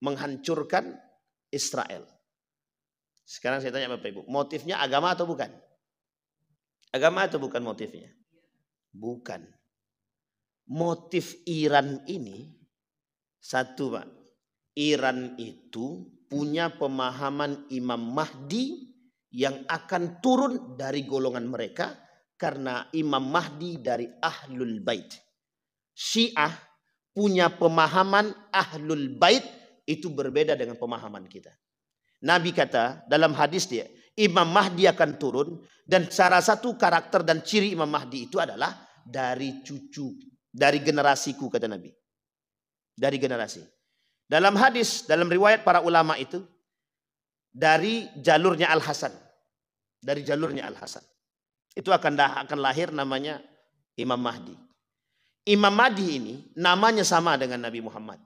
menghancurkan Israel? Sekarang saya tanya Bapak Ibu, motifnya agama atau bukan? Agama atau bukan motifnya? Bukan. Motif Iran ini satu Pak. Iran itu punya pemahaman Imam Mahdi yang akan turun dari golongan mereka karena Imam Mahdi dari Ahlul Bait. Syiah punya pemahaman Ahlul Bait itu berbeda dengan pemahaman kita. Nabi kata dalam hadis dia, Imam Mahdi akan turun dan salah satu karakter dan ciri Imam Mahdi itu adalah dari cucu, dari generasiku kata Nabi. Dari generasi. Dalam hadis, dalam riwayat para ulama itu dari jalurnya Al-Hasan. Dari jalurnya Al-Hasan. Itu akan lahir namanya Imam Mahdi. Imam Mahdi ini namanya sama dengan Nabi Muhammad.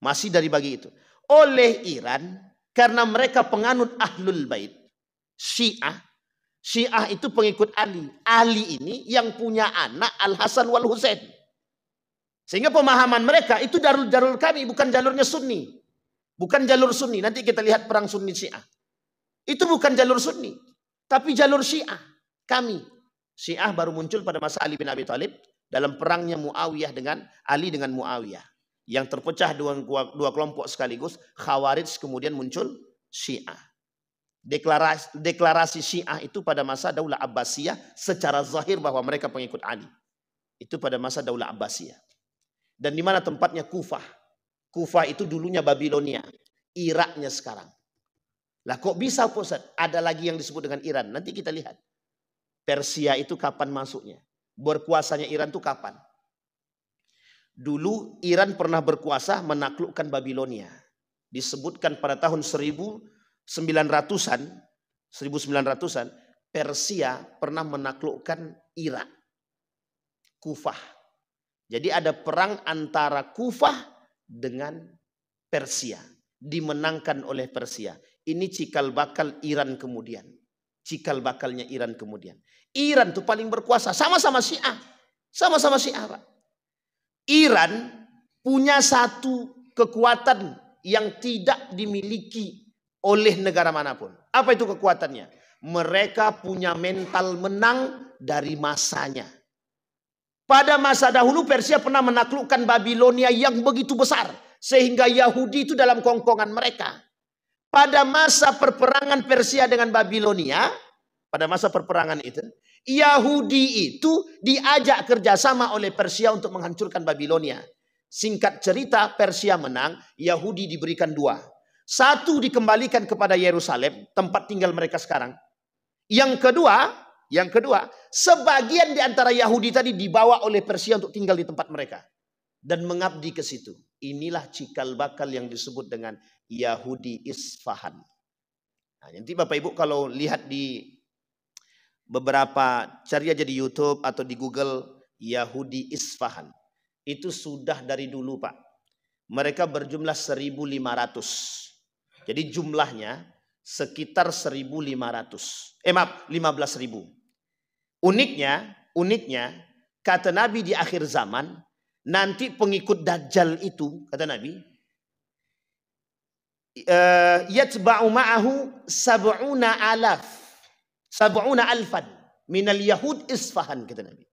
Masih dari bagi itu. Oleh Iran, karena mereka penganut Ahlul Bait, Syiah. Syiah itu pengikut Ali. Ali ini yang punya anak Al-Hasan wal Husain. Sehingga pemahaman mereka itu jalur kami, bukan jalurnya Sunni. Bukan jalur Sunni. Nanti kita lihat perang Sunni Syiah. Itu bukan jalur Sunni. Tapi jalur Syiah. Kami. Syiah baru muncul pada masa Ali bin Abi Thalib. Dalam perangnya Muawiyah dengan Ali dengan Muawiyah. Yang terpecah dua kelompok sekaligus. Khawarij kemudian muncul Syiah. Deklarasi Syiah itu pada masa Daulah Abbasiyah. Secara zahir bahwa mereka pengikut Ali. Itu pada masa Daulah Abbasiyah. Dan di mana tempatnya Kufah. Kufah itu dulunya Babilonia. Iraknya sekarang. Lah kok bisa Ustaz? Ada lagi yang disebut dengan Iran. Nanti kita lihat. Persia itu kapan masuknya? Berkuasanya Iran itu kapan? Dulu Iran pernah berkuasa menaklukkan Babilonia. Disebutkan pada tahun 1900-an. Persia pernah menaklukkan Irak. Kufah. Jadi ada perang antara Kufah dengan Persia. Dimenangkan oleh Persia. Ini cikal bakal Iran kemudian. Cikal bakalnya Iran kemudian. Iran itu paling berkuasa. Sama-sama Syiah. Sama-sama Syiah Pak. Iran punya satu kekuatan yang tidak dimiliki oleh negara manapun. Apa itu kekuatannya? Mereka punya mental menang dari masanya. Pada masa dahulu Persia pernah menaklukkan Babilonia yang begitu besar. Sehingga Yahudi itu dalam kongkongan mereka. Pada masa perperangan Persia dengan Babilonia. Pada masa perperangan itu. Yahudi itu diajak kerjasama oleh Persia untuk menghancurkan Babilonia. Singkat cerita Persia menang. Yahudi diberikan dua. Satu dikembalikan kepada Yerusalem. Tempat tinggal mereka sekarang. Yang kedua, sebagian di antara Yahudi tadi dibawa oleh Persia untuk tinggal di tempat mereka. Dan mengabdi ke situ. Inilah cikal bakal yang disebut dengan Yahudi Isfahan. Nah, nanti Bapak Ibu kalau lihat di beberapa, cari aja di YouTube atau di Google, Yahudi Isfahan. Itu sudah dari dulu Pak. Mereka berjumlah 1.500. Jadi jumlahnya sekitar 1.500. 15.000. Uniknya kata Nabi di akhir zaman nanti pengikut Dajjal itu kata Nabi yatba'u ma'ahu 70 alfan minal Yahud Isfahan kata Nabi.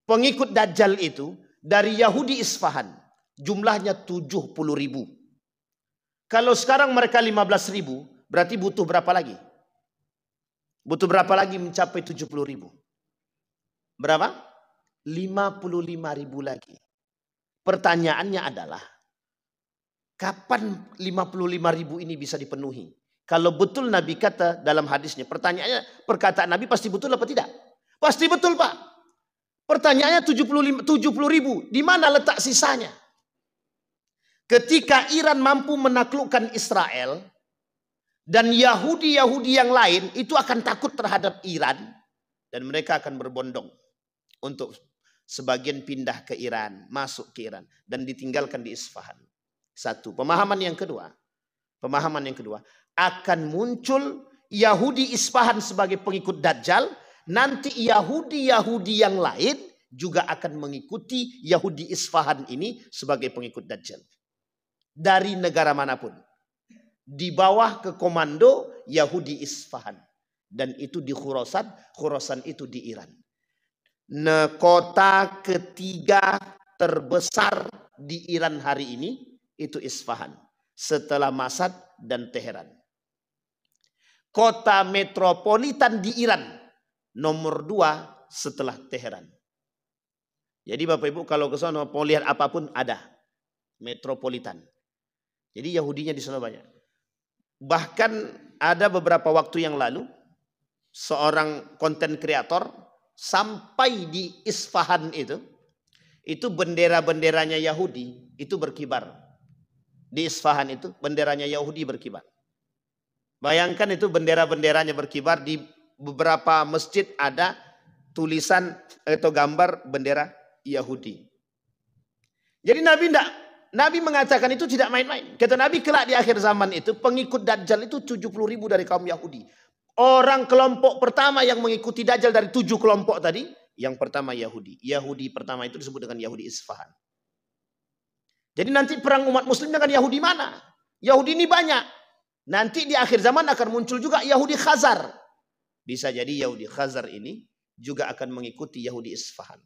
Pengikut Dajjal itu dari Yahudi Isfahan jumlahnya 70.000. Kalau sekarang mereka 15.000, berarti butuh berapa lagi? Butuh berapa lagi mencapai 70.000? Berapa? 55.000 lagi. Pertanyaannya adalah, kapan 55.000 ini bisa dipenuhi? Kalau betul Nabi kata dalam hadisnya, pertanyaannya, perkataan Nabi pasti betul apa tidak? Pasti betul, Pak. Pertanyaannya 70.000, di mana letak sisanya? Ketika Iran mampu menaklukkan Israel, dan Yahudi-Yahudi yang lain itu akan takut terhadap Iran, dan mereka akan berbondong untuk sebagian pindah ke Iran, masuk ke Iran, dan ditinggalkan di Isfahan. Satu, pemahaman yang kedua, akan muncul Yahudi Isfahan sebagai pengikut Dajjal. Nanti Yahudi-Yahudi yang lain juga akan mengikuti Yahudi Isfahan ini sebagai pengikut Dajjal. Dari negara manapun. Di bawah ke komando Yahudi Isfahan. Dan itu di Khurasan. Khurasan itu di Iran. Kota ketiga terbesar di Iran hari ini itu Isfahan. Setelah Mashhad dan Teheran. Kota metropolitan di Iran nomor 2 setelah Teheran. Jadi Bapak Ibu kalau ke sana mau lihat apapun ada metropolitan. Jadi Yahudinya di sana banyak. Bahkan ada beberapa waktu yang lalu seorang konten kreator sampai di Isfahan itu bendera-benderanya Yahudi itu berkibar. Di Isfahan itu benderanya Yahudi berkibar. Bayangkan itu bendera-benderanya berkibar, di beberapa masjid ada tulisan atau gambar bendera Yahudi. Jadi Nabi mengatakan itu tidak main-main. Kata Nabi, kelak di akhir zaman itu pengikut Dajjal itu 70.000 dari kaum Yahudi. Orang kelompok pertama yang mengikuti Dajjal dari 7 kelompok tadi, yang pertama Yahudi. Yahudi pertama itu disebut dengan Yahudi Isfahan. Jadi nanti perang umat muslim dengan Yahudi mana? Yahudi ini banyak. Nanti di akhir zaman akan muncul juga Yahudi Khazar. Bisa jadi Yahudi Khazar ini juga akan mengikuti Yahudi Isfahan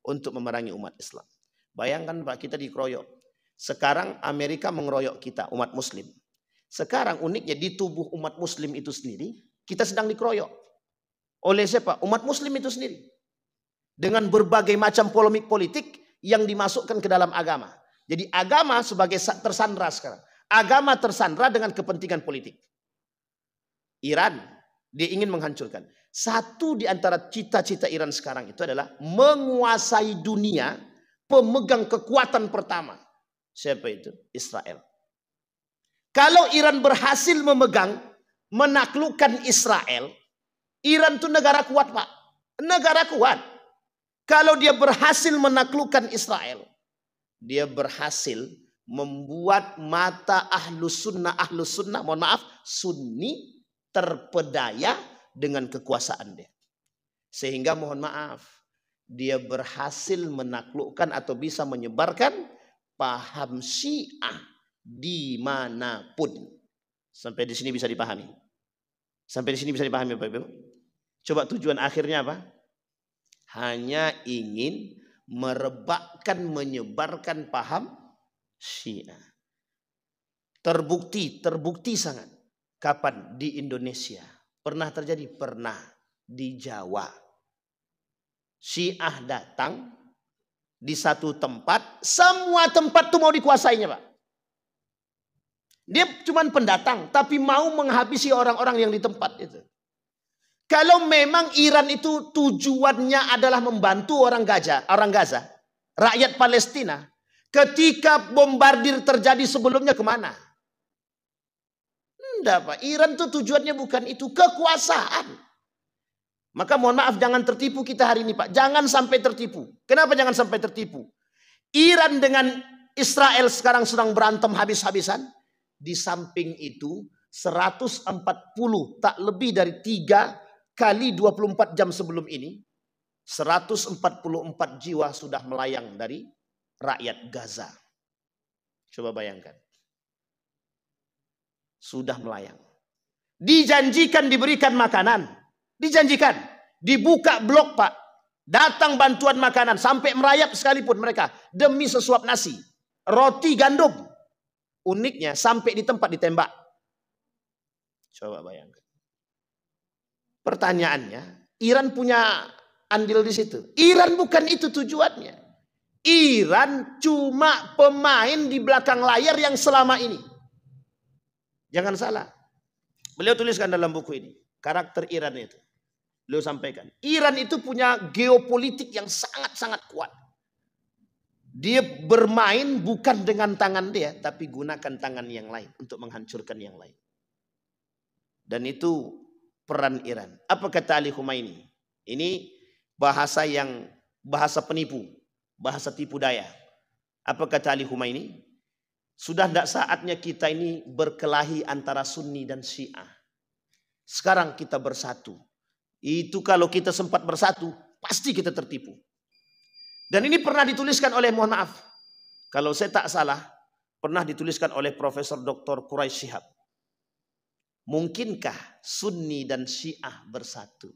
untuk memerangi umat Islam. Bayangkan Pak, kita dikeroyok. Sekarang Amerika mengeroyok kita, umat muslim. Sekarang uniknya di tubuh umat muslim itu sendiri, kita sedang dikeroyok. Oleh siapa? Umat muslim itu sendiri. Dengan berbagai macam polemik politik yang dimasukkan ke dalam agama. Jadi agama sebagai tersandra sekarang. Agama tersandra dengan kepentingan politik. Iran, dia ingin menghancurkan. Satu di antara cita-cita Iran sekarang itu adalah menguasai dunia, pemegang kekuatan pertama. Siapa itu? Israel. Kalau Iran berhasil menaklukkan Israel, Iran itu negara kuat, Pak. Negara kuat. Kalau dia berhasil menaklukkan Israel, dia berhasil membuat mata ahlus sunnah, mohon maaf, sunni terpedaya dengan kekuasaan dia. Sehingga mohon maaf, dia berhasil menaklukkan atau bisa menyebarkan paham Syiah dimanapun. Sampai di sini bisa dipahami. Sampai di sini bisa dipahami Bapak Ibu. Coba tujuan akhirnya apa? Hanya ingin merebakkan, menyebarkan paham Syiah. Terbukti sangat. Kapan? Di Indonesia. Pernah terjadi? Pernah. Di Jawa. Syiah datang di satu tempat, semua tempat itu mau dikuasainya, Pak. Dia cuma pendatang, tapi mau menghabisi orang-orang yang di tempat itu. Kalau memang Iran itu tujuannya adalah membantu orang Gaza, rakyat Palestina, ketika bombardir terjadi sebelumnya kemana? Enggak, Pak. Iran itu tujuannya bukan itu, kekuasaan. Maka mohon maaf, jangan tertipu kita hari ini, Pak. Jangan sampai tertipu. Kenapa jangan sampai tertipu? Iran dengan Israel sekarang sedang berantem habis-habisan. Di samping itu 140, tak lebih dari 3 kali 24 jam sebelum ini, 144 jiwa sudah melayang dari rakyat Gaza. Coba bayangkan. Sudah melayang. Dijanjikan diberikan makanan. Dijanjikan. Dibuka blok, Pak. Datang bantuan makanan. Sampai merayap sekalipun mereka. Demi sesuap nasi. Roti gandum. Uniknya sampai di tempat ditembak. Coba bayangkan. Pertanyaannya, Iran punya andil di situ. Iran bukan itu tujuannya. Iran cuma pemain di belakang layar yang selama ini. Jangan salah. Beliau tuliskan dalam buku ini. Karakter Iran itu. Beliau sampaikan. Iran itu punya geopolitik yang sangat-sangat kuat. Dia bermain bukan dengan tangan dia, tapi gunakan tangan yang lain untuk menghancurkan yang lain. Dan itu peran Iran. Apa kata Ali Khumaini? Ini bahasa penipu, bahasa tipu daya. Apa kata Ali Khumaini? Sudah tidak saatnya kita ini berkelahi antara Sunni dan Syiah. Sekarang kita bersatu. Itu kalau kita sempat bersatu, pasti kita tertipu. Dan ini pernah dituliskan oleh, mohon maaf, kalau saya tak salah, pernah dituliskan oleh Profesor Dr. Quraish Shihab. Mungkinkah Sunni dan Syiah bersatu?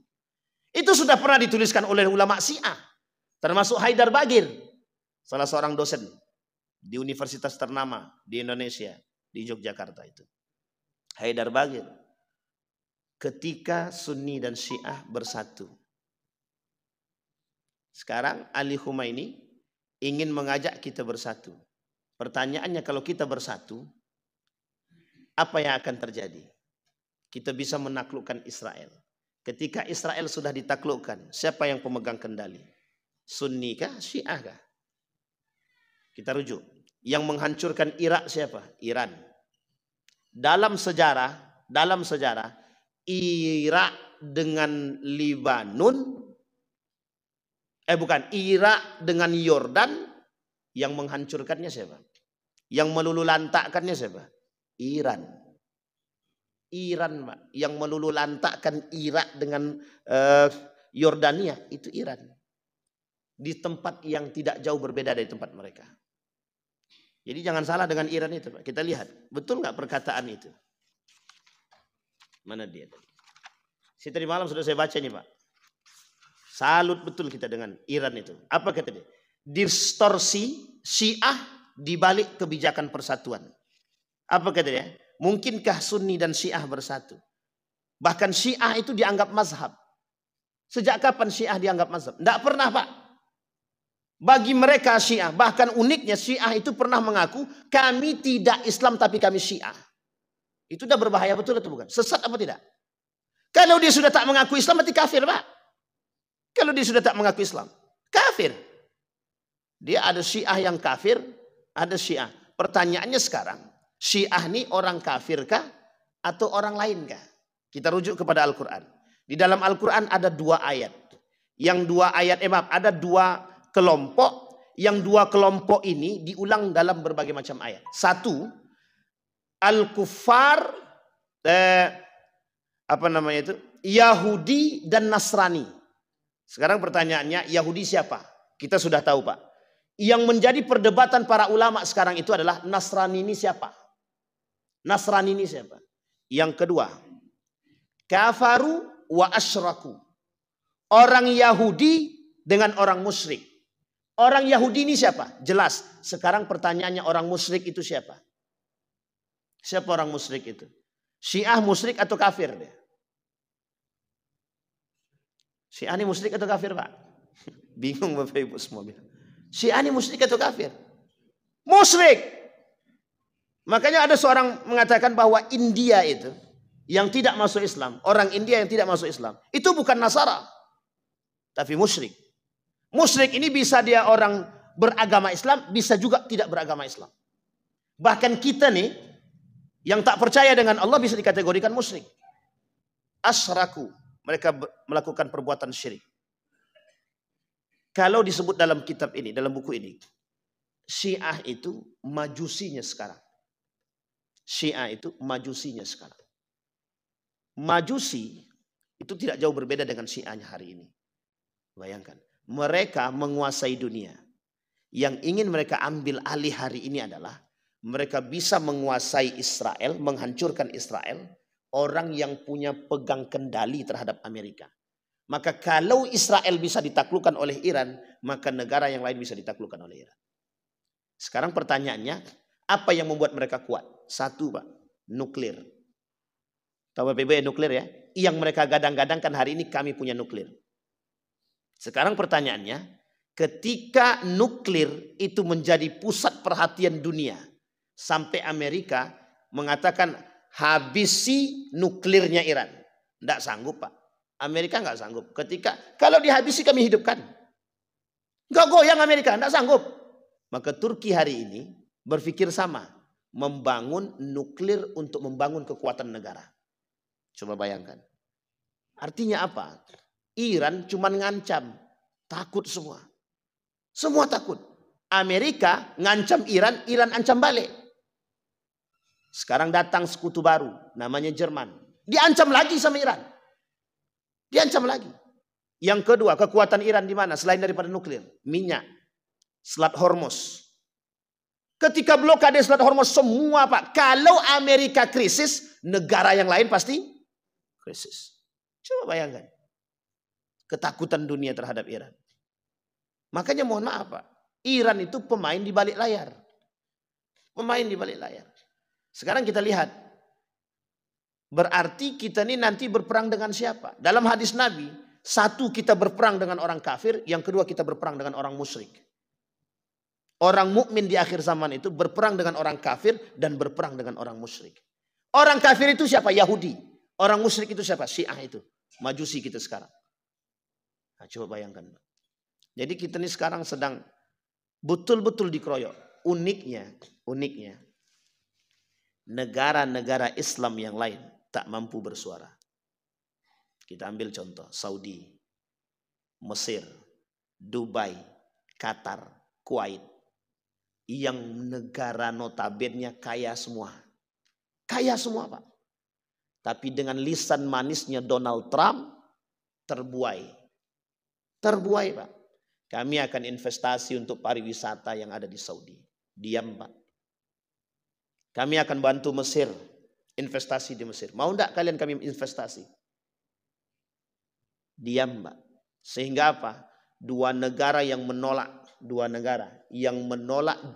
Itu sudah pernah dituliskan oleh ulama Syiah. Termasuk Haidar Bagir. Salah seorang dosen di universitas ternama di Indonesia. Di Yogyakarta itu. Haidar Bagir. Ketika Sunni dan Syiah bersatu. Sekarang Ali Khumaini ingin mengajak kita bersatu. Pertanyaannya, kalau kita bersatu, apa yang akan terjadi? Kita bisa menaklukkan Israel. Ketika Israel sudah ditaklukkan, siapa yang pemegang kendali? Sunni kah? Syiah kah? Kita rujuk. Yang menghancurkan Irak siapa? Iran. Dalam sejarah, Irak dengan Libanon, Irak dengan Yordan, yang menghancurkannya siapa? Yang melululantakkannya siapa? Iran. Iran, Pak. Yang melululantakkan Irak dengan Yordania, itu Iran. Di tempat yang tidak jauh berbeda dari tempat mereka. Jadi jangan salah dengan Iran itu, Pak. Kita lihat, betul nggak perkataan itu? Mana dia tadi? Tadi malam sudah saya baca nih, Pak. Salut betul kita dengan Iran itu. Apa kata dia? Distorsi Syiah dibalik kebijakan persatuan. Apa kata dia? Mungkinkah Sunni dan Syiah bersatu? Bahkan Syiah itu dianggap mazhab. Sejak kapan Syiah dianggap mazhab? Tidak pernah, Pak. Bagi mereka Syiah, bahkan uniknya Syiah itu pernah mengaku, kami tidak Islam tapi kami Syiah. Itu sudah berbahaya betul atau bukan? Sesat apa tidak? Kalau dia sudah tak mengaku Islam, berarti kafir, Pak. Kalau dia sudah tak mengaku Islam, kafir. Dia ada Syiah yang kafir, ada Syiah. Pertanyaannya sekarang, Syiah ini orang kafir kah atau orang lain kah? Kita rujuk kepada Al-Quran. Di dalam Al-Quran ada dua ayat. Ada dua kelompok. Yang dua kelompok ini diulang dalam berbagai macam ayat. Satu, Al-Kuffar, Yahudi dan Nasrani. Sekarang pertanyaannya, Yahudi siapa? Kita sudah tahu, Pak. Yang menjadi perdebatan para ulama sekarang itu adalah Nasrani ini siapa? Nasrani ini siapa? Yang kedua, kafaru wa asyraku. Orang Yahudi dengan orang musyrik. Orang Yahudi ini siapa? Jelas. Sekarang pertanyaannya, orang musyrik itu siapa? Siapa orang musyrik itu? Syiah musyrik atau kafir dia? Syiah ini musyrik atau kafir, Pak? Bingung Bapak Ibu semua bilang. Syiah ini musyrik atau kafir? Musyrik. Makanya ada seorang mengatakan bahwa India itu yang tidak masuk Islam, orang India yang tidak masuk Islam, itu bukan Nasara, tapi musyrik. Musyrik ini bisa dia orang beragama Islam, bisa juga tidak beragama Islam. Bahkan kita nih yang tak percaya dengan Allah bisa dikategorikan musyrik. Asyraku. Mereka melakukan perbuatan syirik. Kalau disebut dalam kitab ini, dalam buku ini, Syiah itu majusinya sekarang. Syiah itu majusinya sekarang. Majusi itu tidak jauh berbeda dengan Syiahnya hari ini. Bayangkan, mereka menguasai dunia. Yang ingin mereka ambil alih hari ini adalah mereka bisa menguasai Israel, menghancurkan Israel. Orang yang punya pegang kendali terhadap Amerika. Maka kalau Israel bisa ditaklukkan oleh Iran, maka negara yang lain bisa ditaklukkan oleh Iran. Sekarang pertanyaannya, Apa yang membuat mereka kuat? Satu, Pak, nuklir. Tahu PBB nuklir ya? Yang mereka gadang-gadangkan hari ini kami punya nuklir. Sekarang pertanyaannya, ketika nuklir itu menjadi pusat perhatian dunia, sampai Amerika mengatakan habisi nuklirnya Iran. Tidak sanggup, Pak. Amerika nggak sanggup. Ketika kalau dihabisi kami hidupkan. Nggak goyang Amerika, tidak sanggup. Maka Turki hari ini berpikir sama. Membangun nuklir untuk membangun kekuatan negara. Coba bayangkan. Artinya apa? Iran cuma ngancam. Takut semua. Semua takut. Amerika ngancam Iran, Iran ancam balik. Sekarang datang sekutu baru. Namanya Jerman. Diancam lagi sama Iran. Diancam lagi. Yang kedua, kekuatan Iran di mana? Selain daripada nuklir. Minyak. Selat Hormuz. Ketika blokade Selat Hormuz semua, Pak. Kalau Amerika krisis, negara yang lain pasti krisis. Coba bayangkan. Ketakutan dunia terhadap Iran. Makanya mohon maaf, Pak. Iran itu pemain di balik layar. Pemain di balik layar. Sekarang kita lihat. Berarti kita ini nanti berperang dengan siapa? Dalam hadis Nabi, satu kita berperang dengan orang kafir, yang kedua kita berperang dengan orang musyrik. Orang mukmin di akhir zaman itu berperang dengan orang kafir dan berperang dengan orang musyrik. Orang kafir itu siapa? Yahudi. Orang musyrik itu siapa? Syiah itu. Majusi kita sekarang. Nah, coba bayangkan. Jadi kita ini sekarang sedang betul-betul dikeroyok. Uniknya, negara-negara Islam yang lain tak mampu bersuara. Kita ambil contoh, Saudi, Mesir, Dubai, Qatar, Kuwait. Yang negara notabene kaya semua. Kaya semua, Pak. Tapi dengan lisan manisnya Donald Trump terbuai. Terbuai, Pak. Kami akan investasi untuk pariwisata yang ada di Saudi. Diam, Pak. Kami akan bantu Mesir. Investasi di Mesir. Mau enggak kalian kami investasi? Diam, Pak. Sehingga apa? Dua negara yang menolak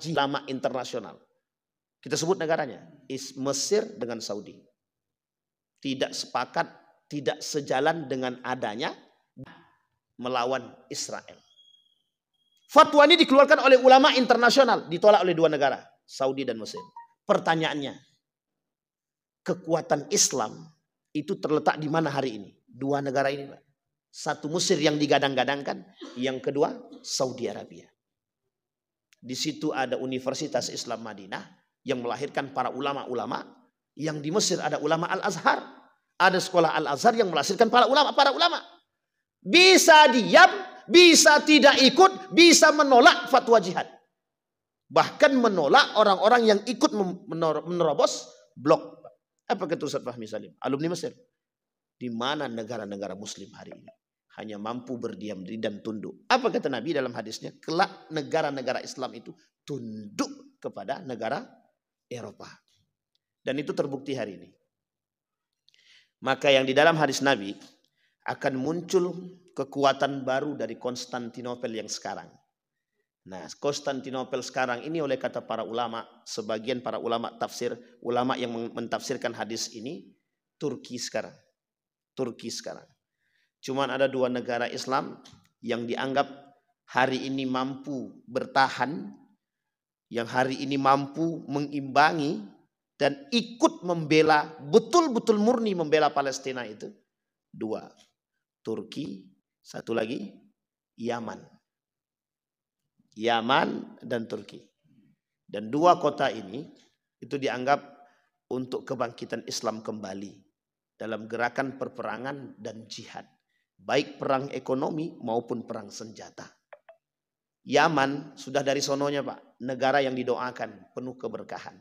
ulama internasional. Kita sebut negaranya. Mesir dengan Saudi. Tidak sepakat, tidak sejalan dengan adanya melawan Israel. Fatwa ini dikeluarkan oleh ulama internasional, ditolak oleh dua negara, Saudi dan Mesir. Pertanyaannya, kekuatan Islam itu terletak di mana hari ini? Dua negara ini, Pak. Satu Mesir yang digadang-gadangkan, yang kedua Saudi Arabia. Di situ ada Universitas Islam Madinah yang melahirkan para ulama-ulama. Yang di Mesir ada ulama Al-Azhar. Ada sekolah Al-Azhar yang melahirkan para ulama. Bisa diam, bisa tidak ikut, bisa menolak fatwa jihad. Bahkan menolak orang-orang yang ikut menerobos blok. Apa kata Ustaz Fahmi Salim? Alumni Mesir. Di mana negara-negara muslim hari ini hanya mampu berdiam diri dan tunduk. Apa kata Nabi dalam hadisnya? Kelak negara-negara Islam itu tunduk kepada negara Eropa. Dan itu terbukti hari ini. Maka yang di dalam hadis Nabi akan muncul kekuatan baru dari Konstantinopel yang sekarang. Nah, Konstantinopel sekarang ini oleh kata para ulama, sebagian para ulama tafsir, ulama yang mentafsirkan hadis ini, Turki sekarang. Cuman ada dua negara Islam yang dianggap hari ini mampu bertahan, yang hari ini mampu mengimbangi dan ikut membela, betul-betul murni membela Palestina itu. Dua, Turki, satu lagi Yaman. Yaman dan Turki. Dan dua kota ini itu dianggap untuk kebangkitan Islam kembali dalam gerakan perperangan dan jihad. Baik perang ekonomi maupun perang senjata. Yaman sudah dari sononya, Pak. Negara yang didoakan penuh keberkahan.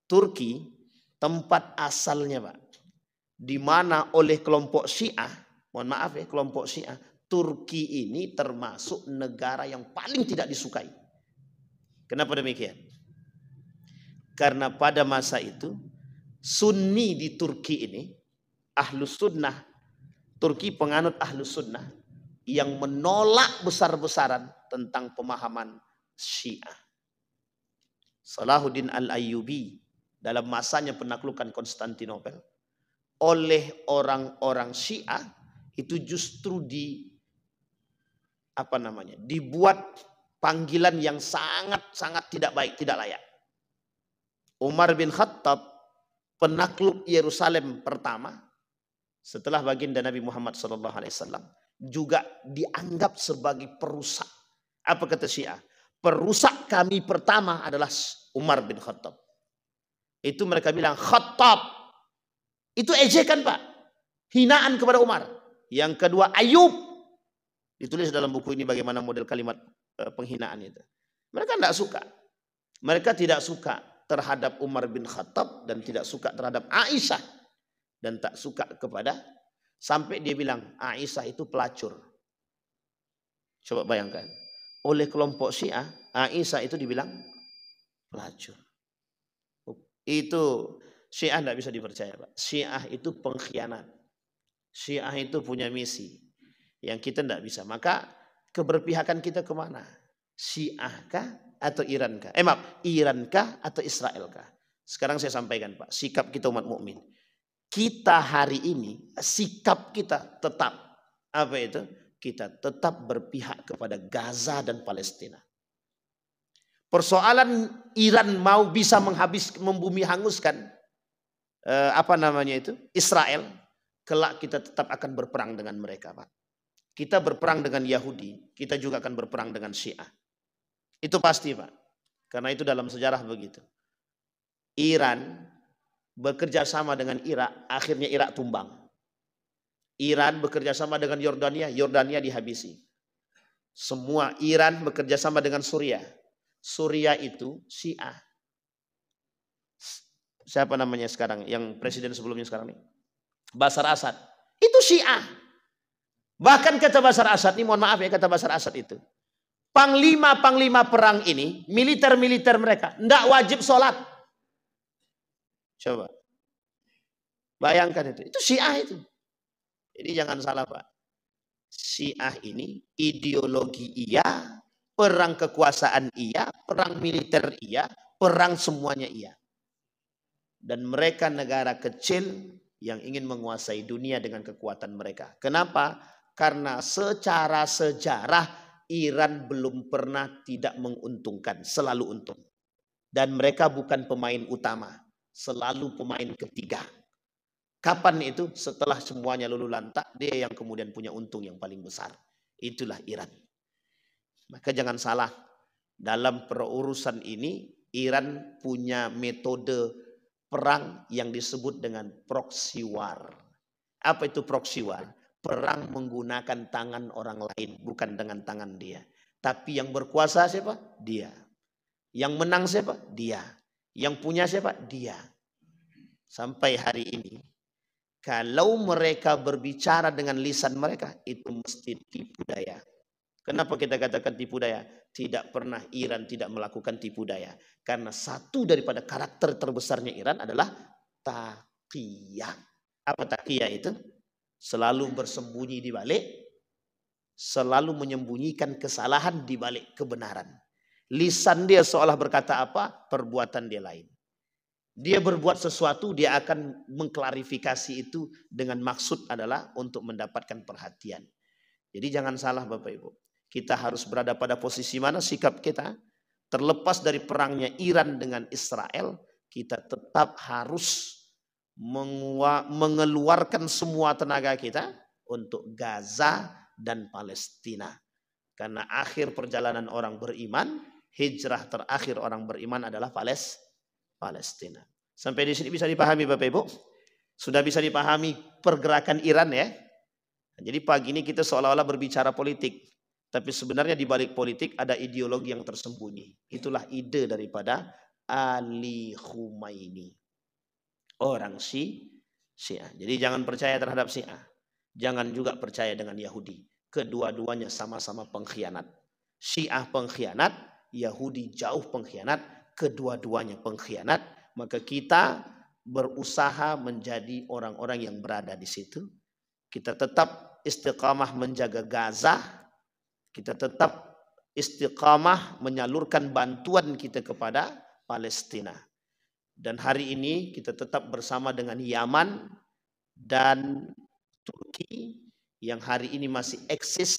Turki tempat asalnya, Pak. Di mana oleh kelompok Syiah, mohon maaf ya, kelompok Syiah, Turki ini termasuk negara yang paling tidak disukai. Kenapa demikian? Karena pada masa itu Sunni di Turki ini, Ahlus Sunnah, Turki penganut Ahlus Sunnah yang menolak besar-besaran tentang pemahaman Syiah. Salahuddin Al-Ayyubi dalam masanya penaklukan Konstantinopel oleh orang-orang Syiah itu justru dibuat panggilan yang sangat-sangat tidak baik, tidak layak. Umar bin Khattab, penakluk Yerusalem pertama setelah baginda Nabi Muhammad SAW, juga dianggap sebagai perusak. Apa kata Syiah? Perusak kami pertama adalah Umar bin Khattab. Itu mereka bilang Khattab. Itu ejekan Pak. Hinaan kepada Umar. Yang kedua Ayub. Ditulis dalam buku ini bagaimana model kalimat penghinaan itu. Mereka tidak suka. Mereka tidak suka terhadap Umar bin Khattab dan tidak suka terhadap Aisyah. Dan tak suka kepada, sampai dia bilang Aisyah itu pelacur. Coba bayangkan. Oleh kelompok Syiah, Aisyah itu dibilang pelacur. Itu Syiah tidak bisa dipercaya Pak. Syiah itu pengkhianat. Syiah itu punya misi yang kita tidak bisa. Maka keberpihakan kita kemana? Syiah kah atau Iran kah? Iran kah atau Israel kah? Sekarang saya sampaikan Pak, sikap kita umat mukmin. Kita hari ini sikap kita tetap apa itu? Kita tetap berpihak kepada Gaza dan Palestina. Persoalan Iran mau bisa membumi hanguskan Israel, kelak kita tetap akan berperang dengan mereka, Pak. Kita berperang dengan Yahudi, kita juga akan berperang dengan Syiah. Itu pasti, Pak. Karena itu dalam sejarah begitu. Iran bekerja sama dengan Irak, akhirnya Irak tumbang. Iran bekerja sama dengan Yordania, Yordania dihabisi. Semua Iran bekerja sama dengan Suriah. Suriah itu Syiah. Siapa namanya sekarang? Yang presiden sebelumnya sekarang ini? Bashar Assad. Itu Syiah. Bahkan kata Bashar Assad ini, mohon maaf ya, kata Bashar Assad itu, panglima-panglima perang ini, militer-militer mereka tidak wajib sholat. Coba bayangkan itu Syiah itu. Jadi jangan salah Pak. Syiah ini ideologi iya, perang kekuasaan iya, perang militer iya, perang semuanya iya. Dan mereka negara kecil yang ingin menguasai dunia dengan kekuatan mereka. Kenapa? Karena secara sejarah Iran belum pernah tidak menguntungkan, selalu untung. Dan mereka bukan pemain utama, selalu pemain ketiga. Kapan itu? Setelah semuanya luluh lantak, dia yang kemudian punya untung yang paling besar. Itulah Iran. Maka jangan salah, dalam perurusan ini Iran punya metode perang yang disebut dengan proxy war. Apa itu proxy war? Perang menggunakan tangan orang lain, bukan dengan tangan dia. Tapi yang berkuasa siapa? Dia. Yang menang siapa? Dia. Yang punya siapa? Dia. Sampai hari ini, kalau mereka berbicara dengan lisan mereka, itu mesti tipu daya. Kenapa kita katakan tipu daya? Tidak pernah Iran tidak melakukan tipu daya. Karena satu daripada karakter terbesarnya Iran adalah taqiyah. Apa taqiyah itu? Selalu bersembunyi di balik, selalu menyembunyikan kesalahan di balik kebenaran. Lisan dia seolah berkata apa, perbuatan dia lain. Dia berbuat sesuatu, dia akan mengklarifikasi itu dengan maksud adalah untuk mendapatkan perhatian. Jadi jangan salah Bapak Ibu. Kita harus berada pada posisi mana sikap kita. Terlepas dari perangnya Iran dengan Israel, kita tetap harus mengeluarkan semua tenaga kita untuk Gaza dan Palestina. Karena akhir perjalanan orang beriman, hijrah terakhir orang beriman adalah Palestina. Sampai di sini bisa dipahami Bapak Ibu? Sudah bisa dipahami pergerakan Iran ya? Jadi pagi ini kita seolah-olah berbicara politik. Tapi sebenarnya di balik politik ada ideologi yang tersembunyi. Itulah ide daripada Ali Khumaini. Orang Syiah. Jadi jangan percaya terhadap Syiah. Jangan juga percaya dengan Yahudi. Kedua-duanya sama-sama pengkhianat. Syiah pengkhianat, Yahudi jauh pengkhianat. Kedua-duanya pengkhianat. Maka kita berusaha menjadi orang-orang yang berada di situ. Kita tetap istiqamah menjaga Gaza. Kita tetap istiqamah menyalurkan bantuan kita kepada Palestina. Dan hari ini kita tetap bersama dengan Yaman dan Turki yang hari ini masih eksis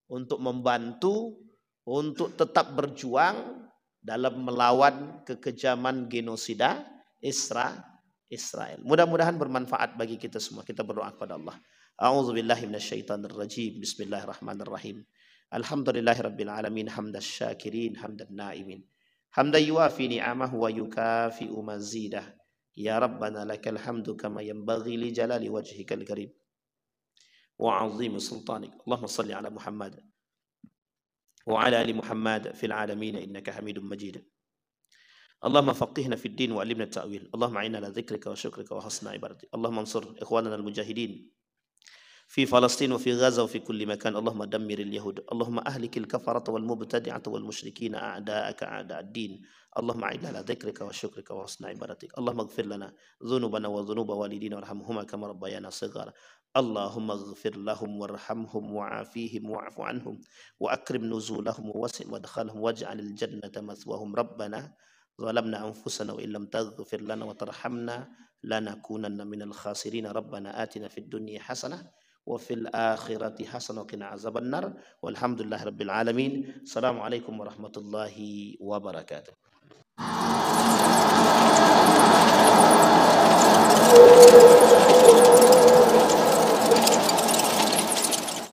untuk membantu, untuk tetap berjuang dalam melawan kekejaman genosida Israel. Mudah-mudahan bermanfaat bagi kita semua. Kita berdoa kepada Allah. A'udzubillahi minasyaitonirrajim. Bismillahirrahmanirrahim. Alhamdulillahirabbil alamin hamdas syakirin hamdan naimin. Hamdan yuafi ni'amahu wa yukafi'u mazidah. Ya Rabbana lakal hamdu kama yanbaghi li jalali wajhikal karim wa 'azimi sultanik. Allahumma shalli ala Muhammad wa ala ali Muhammad fil alamin innaka Hamidum Majid. Allahumma faqihna fid din wa 'allimna at-ta'wil. Allahumma a'inna ala dzikrika wa syukrika wa husni ibadatik. Allahumma ansur ikhwanana al-mujahidin في فلسطين وفي غزة وفي كل مكان. اللهم دمر اليهود. اللهم أهلك الكفرة والمبتدعة والمشركين أعداءك أعداء الدين. اللهم أعنا على ذكرك وشكرك وحسن عبادتك. اللهم اغفر لنا ذنوبنا وذنوب والدينا وارحمهما كما ربيانا صغارا. اللهم اغفر لهم وارحمهم وعافيهم واعف عنهم وأكرم نزولهم ووسع مدخلهم واجعل الجنة مثواهم. ربنا ظلمنا أنفسنا وإن لم تغفر لنا وترحمنا لنكونن من الخاسرين. ربنا آتنا في الدنيا حسنة وفي الآخرة حسنة وقنا عذاب النار. والحمد لله رب العالمين. السلام عليكم ورحمة الله وبركاته.